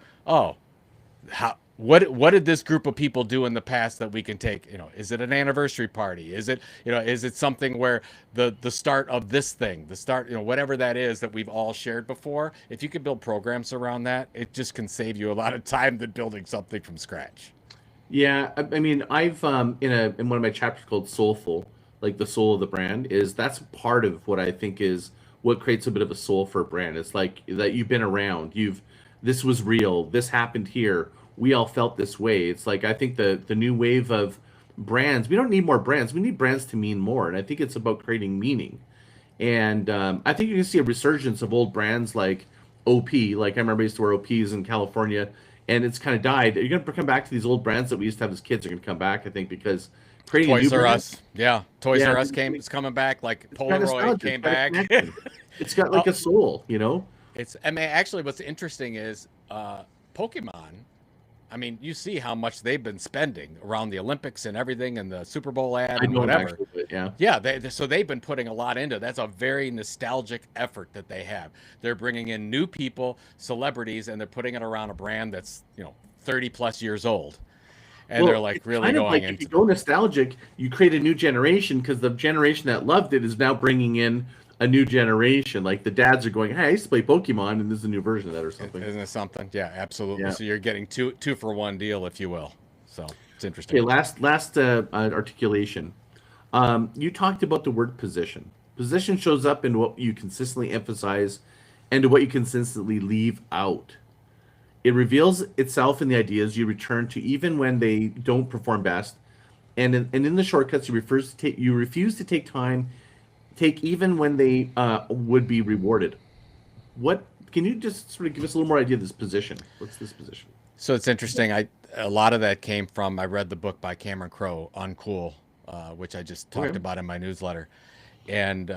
what did this group of people do in the past that we can take? Is it an anniversary party? Is it something where the start of this thing, whatever that is that we've all shared before? If you could build programs around that, it just can save you a lot of time than building something from scratch. Yeah, I mean, I've in one of my chapters called Soulful, like the soul of the brand, that's part of what I think is what creates a bit of a soul for a brand. It's like that you've been around, this was real, this happened here, we all felt this way. It's like I think the new wave of brands, we don't need more brands, we need brands to mean more, and I think it's about creating meaning. And I think you can see a resurgence of old brands like OP. Like I remember I used to wear OPs in California, and it's kind of died. You're going to come back to these old brands that we used to have as kids are going to come back, I think, because creating Toys R Us. Yeah. Toys R Us is coming back. Like Polaroid came back. It's got like a soul, Actually, what's interesting is Pokemon. I mean, you see how much they've been spending around the Olympics and everything, and the Super Bowl ad and whatever. So they've been putting a lot into it. That's a very nostalgic effort that they have. They're bringing in new people, celebrities, and they're putting it around a brand that's 30 plus years old, and they're like really going into. If you go nostalgic, you create a new generation because the generation that loved it is now bringing in a new generation. Like the dads are going, hey, I used to play Pokemon, and this is a new version of that or something. Isn't it something? Yeah, absolutely. Yeah. So you're getting two for one deal, if you will. So it's interesting. Okay, last articulation. You talked about the word position. Position shows up in what you consistently emphasize and to what you consistently leave out. It reveals itself in the ideas you return to even when they don't perform best. And in the shortcuts, you refuse to take even when they would be rewarded. What can you just sort of give us a little more idea of this position? What's this position? So it's interesting. A lot of that came from, I read the book by Cameron Crowe, Uncool, which I just talked about in my newsletter. and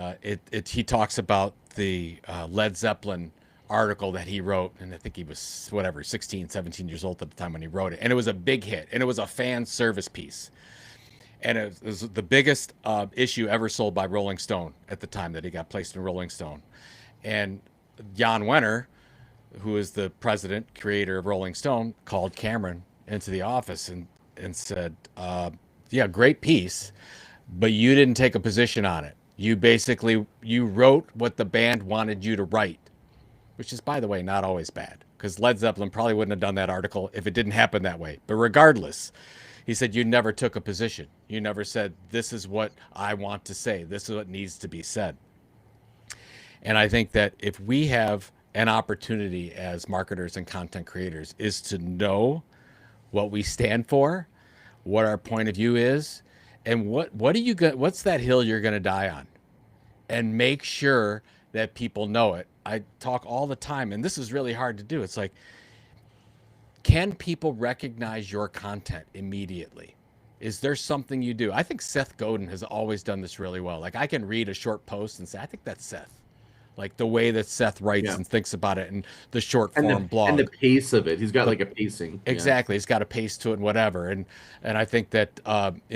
he talks about the Led Zeppelin article that he wrote, and I think he was whatever 16, 17 years old at the time when he wrote it, and it was a big hit, and it was a fan service piece, and it was the biggest issue ever sold by Rolling Stone at the time that he got placed in Rolling Stone. And Jan Wenner, who is the president creator of Rolling Stone, called Cameron into the office and said, yeah, great piece, but you didn't take a position on it. You wrote what the band wanted you to write, which is, by the way, not always bad, because Led Zeppelin probably wouldn't have done that article if it didn't happen that way. But regardless, he said, you never took a position. You never said, this is what I want to say. This is what needs to be said. And I think that if we have an opportunity as marketers and content creators is to know what we stand for, what our point of view is, and what's that hill you're going to die on, and make sure that people know it. I talk all the time, and this is really hard to do. It's like, can people recognize your content immediately? Is there something you do? I think Seth Godin has always done this really well. Like, I can read a short post and say, I think that's Seth. Like the way that Seth writes and thinks about it, and the short form blog, and the pace of it. He's got like a pacing. Exactly, he's got a pace to it, and whatever. And I think that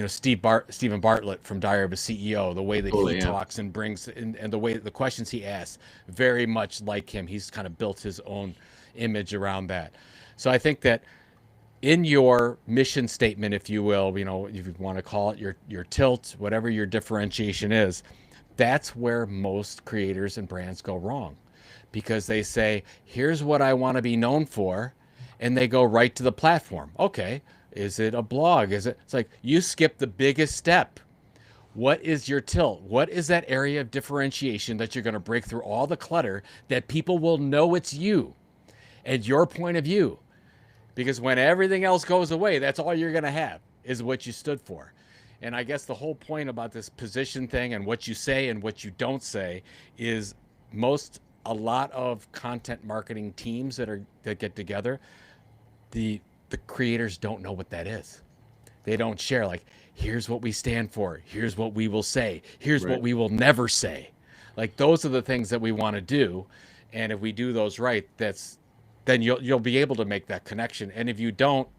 Stephen Bartlett from Diary of a CEO, the way that he talks and brings and the way the questions he asks, very much like him. He's kind of built his own image around that. So I think that in your mission statement, if you will, if you want to call it your tilt, whatever your differentiation is, that's where most creators and brands go wrong, because they say, here's what I want to be known for, and they go right to the platform. Okay, is it a blog? It's like you skip the biggest step. What is your tilt? What is that area of differentiation that you're going to break through all the clutter, that people will know it's you and your point of view? Because when everything else goes away, that's all you're going to have is what you stood for. And I guess the whole point about this position thing and what you say and what you don't say is a lot of content marketing teams that get together, the creators don't know what that is. They don't share, like, here's what we stand for. Here's what we will say. Here's what we will never say. Like, those are the things that we want to do. And if we do those right, then you'll be able to make that connection. And if you don't,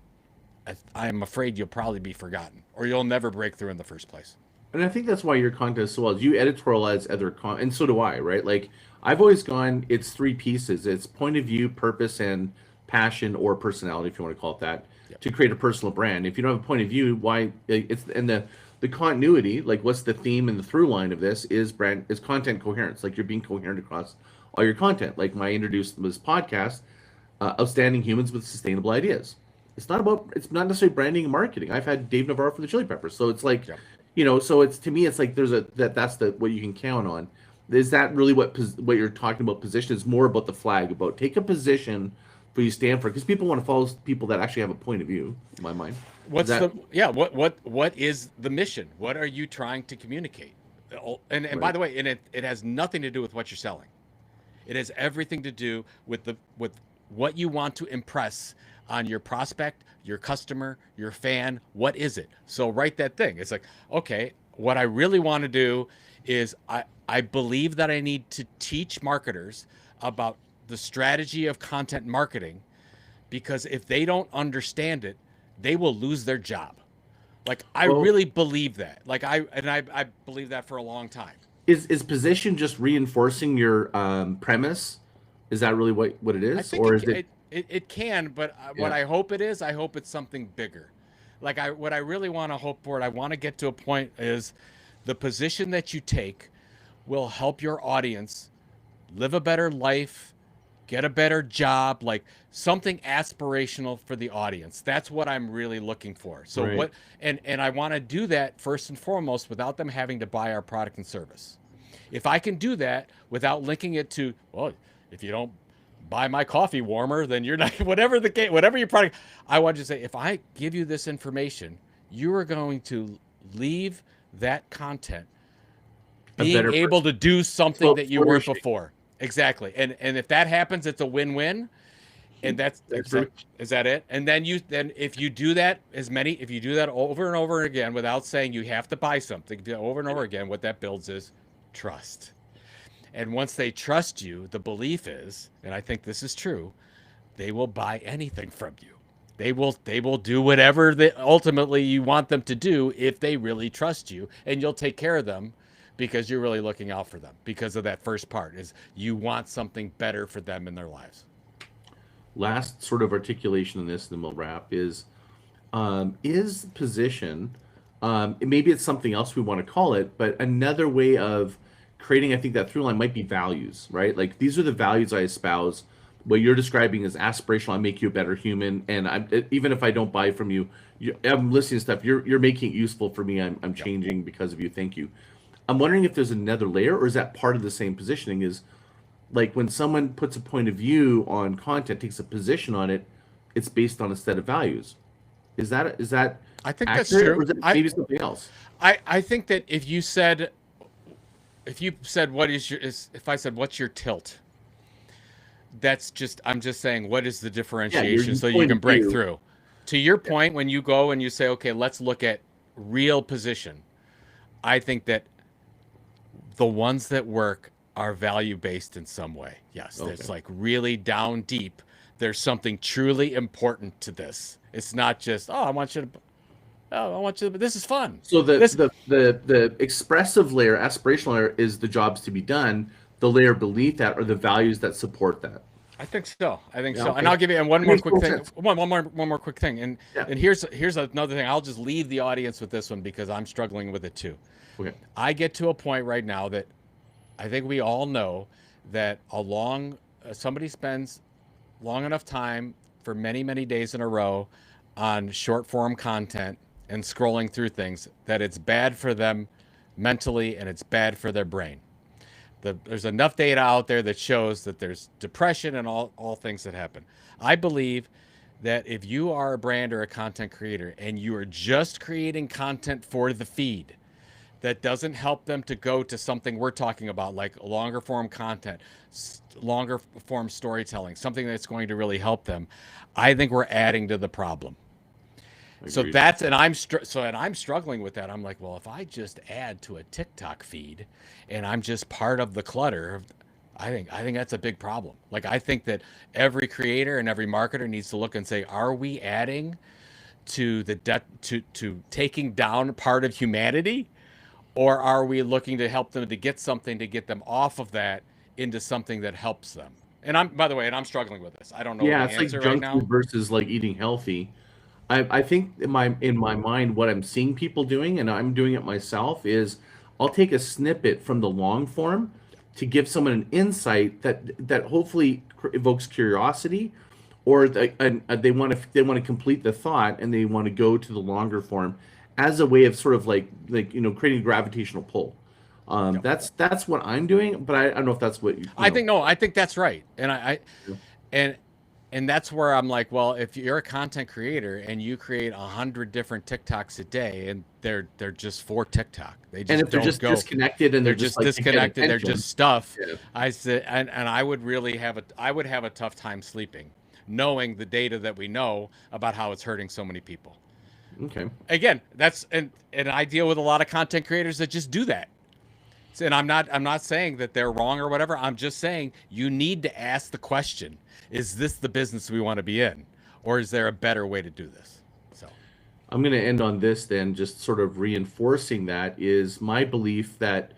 I'm afraid you'll probably be forgotten, or you'll never break through in the first place. And I think that's why your content is so well. You editorialize other content, and so do I, right? Like, I've always gone, it's three pieces. It's point of view, purpose, and passion, or personality, if you want to call it that, to create a personal brand. If you don't have a point of view, why? It's and the continuity, like what's the theme and the through line of this is content coherence. Like, you're being coherent across all your content. Like, my introduced this podcast, Outstanding Humans with Sustainable Ideas. It's not necessarily branding and marketing. I've had Dave Navarro from the Chili Peppers, so it's like, so it's, to me, it's like that's what you can count on. Is that really what you're talking about? Position is more about the flag, about take a position for you stand for, because people want to follow people that actually have a point of view. In my mind, what is the mission? What are you trying to communicate? And by the way, it has nothing to do with what you're selling. It has everything to do with what you want to impress on your prospect, your customer, your fan. What is it? So write that thing. It's like, okay, what I really want to do is I believe that I need to teach marketers about the strategy of content marketing, because if they don't understand it, they will lose their job. Like, I really believe that. Like, I believe that for a long time. Is position just reinforcing your premise? Is that really what it is? I think it can, but what I hope it is, I hope it's something bigger. Like, what I really want to hope for, I want to get to a point is the position that you take will help your audience live a better life, get a better job, like something aspirational for the audience. That's what I'm really looking for. So and I want to do that first and foremost without them having to buy our product and service. If I can do that without linking it to, well, if you don't buy my coffee warmer, then you're not, whatever your product. I want you to say, if I give you this information, you are going to leave that content being able to do something that you weren't before. Exactly. And if that happens, it's a win-win. And is that it? And then if you do that over and over again without saying you have to buy something over and over again, what that builds is trust. And once they trust you, the belief is, and I think this is true, they will buy anything from you. They will do whatever that ultimately you want them to do if they really trust you, and you'll take care of them because you're really looking out for them, because of that first part is you want something better for them in their lives. Last sort of articulation in this, then we'll wrap, is position, maybe it's something else we want to call it, but another way of creating, I think, that through line might be values, right? Like, these are the values I espouse. What you're describing is aspirational. I make you a better human, and even if I don't buy from you, I'm listening to stuff. You're making it useful for me. I'm changing because of you. Thank you. I'm wondering if there's another layer, or is that part of the same positioning? Is like when someone puts a point of view on content, takes a position on it, it's based on a set of values. Is that I think that's accurate, true. or is it maybe something else? I think that if you said what is your is if I said what's your tilt, that's just I'm just saying what is the Yeah, your differentiation so you point can of break view. through. To your point, when you go and you say, okay, let's look at real position, I think that the ones that work are value based in some way. Yes, Okay. it's like really down deep. There's something truly important to this. It's not just I want you to. This is fun. So the This the the the expressive layer, aspirational layer, is the jobs to be done. The layer beneath that are the values that support that. I think so. I think Yeah, so. And okay. I'll give you one That more makes quick total thing. sense. One more quick thing. Yeah. And here's another thing. I'll just leave the audience with this one because I'm struggling with it too. Okay. I get to a point right now that I think we all know that somebody spends long enough time for many days in a row on short form content and scrolling through things that it's bad for them mentally and it's bad for their brain. There's enough data out there that shows that there's depression and all things that happen. I believe that if you are a brand or a content creator and you are just creating content for the feed that doesn't help them to go to something we're talking about, like longer form content, longer form storytelling, something that's going to really help them, I think we're adding to the problem. So Agreed. that's and I'm struggling with that. I'm like, well, if I just add to a TikTok feed and I'm just part of the clutter, I think that's a big problem. Like I think that every creator and every marketer needs to look and say, are we adding to to taking down part of humanity, or are we looking to help them to get something to get them off of that into something that helps them? And I'm by the way, and I'm struggling with this. I don't know Yeah, the it's like answer right junk now. food versus like eating healthy. I think in my mind, what I'm seeing people doing, and I'm doing it myself, is I'll take a snippet from the long form to give someone an insight that hopefully evokes curiosity, or they want to complete the thought and they want to go to the longer form as a way of sort of like creating a gravitational pull. Yep. That's what I'm doing, but I don't know if that's what you I know. think no, I think that's right. And Yeah. and and that's where I'm like, well, if you're a content creator and you create 100 different TikToks a day, and they're just for TikTok, they And just if they're don't just go. disconnected and They're they're just just like to get disconnected. They're attention, just stuff. yeah. I said, and I would really I would have a tough time sleeping, knowing the data that we know about how it's hurting so many people. Okay. Again, that's and I deal with a lot of content creators that just do that. And I'm not saying that they're wrong or whatever. I'm just saying you need to ask the question, is this the business we want to be in? Or is there a better way to do this? So I'm going to end on this then, just sort of reinforcing that is my belief that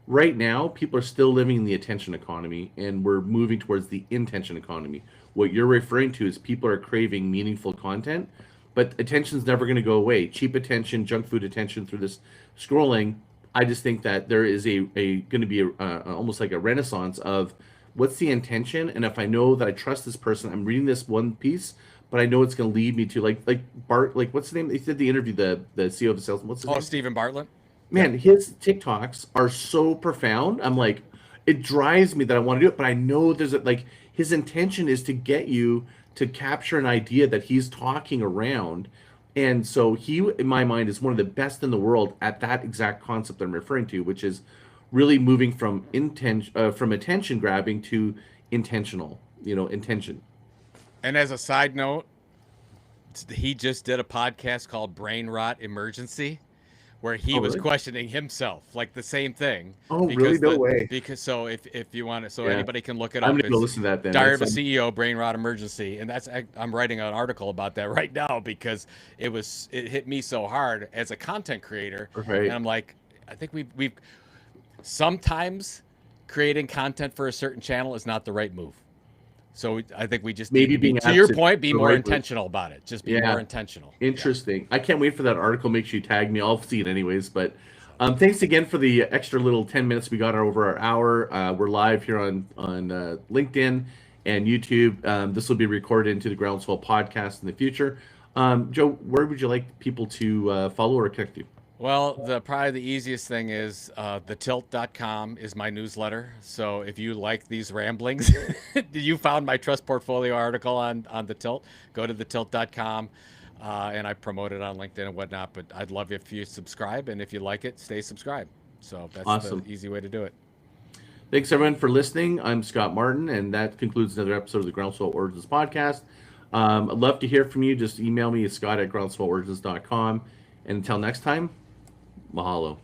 right now people are still living in the attention economy and we're moving towards the intention economy. What you're referring to is people are craving meaningful content, but attention's never going to go away. Cheap attention, junk food attention through this scrolling. I just think that there is a going to be almost like a renaissance of what's the intention, and if I know that I trust this person, I'm reading this one piece, but I know it's going to lead me to like Bart, like what's his name? He did the interview, the CEO of the salesman. What's his oh, name? Stephen Bartlett. Yep. Man, his TikToks are so profound. I'm like, it drives me that I want to do it, but I know there's like his intention is to get you to capture an idea that he's talking around. And so he, in my mind, is one of the best in the world at that exact concept I'm referring to, which is really moving from from attention grabbing to intentional, intention. And as a side note, he just did a podcast called Brain Rot Emergency, where he Oh, was really? questioning himself, like the same thing. Oh, really? No way. Because so if you want to, so Yeah. anybody can look it I'm up. gonna go It's listen to that then. Diary That's of a CEO, Brain Rot Emergency, and I'm writing an article about that right now because it hit me so hard as a content creator, and right. I'm like, I think we've sometimes creating content for a certain channel is not the right move. So I think we just need Maybe to be, being to your absent point, be the more right move. intentional about it. Just be more Yeah. intentional. Yeah. Interesting. I can't wait for that article. Make sure you tag me. I'll see it anyways. But Sounds good. thanks again for the extra little 10 minutes we got over our hour. We're live here on LinkedIn and YouTube. This will be recorded into the Groundswell podcast in the future. Joe, where would you like people to follow or connect you? Well, probably the easiest thing is thetilt.com is my newsletter. So if you like these ramblings, you found my trust portfolio article on the Tilt, go to thetilt.com and I promote it on LinkedIn and whatnot. But I'd love if you subscribe, and if you like it, stay subscried. So that's the Awesome. easy way to do it. Thanks everyone for listening. I'm Scott Martin, and that concludes another episode of the Groundswell Origins podcast. I'd love to hear from you. Just email me at scott@groundswellorigins.com. And until next time, mahalo.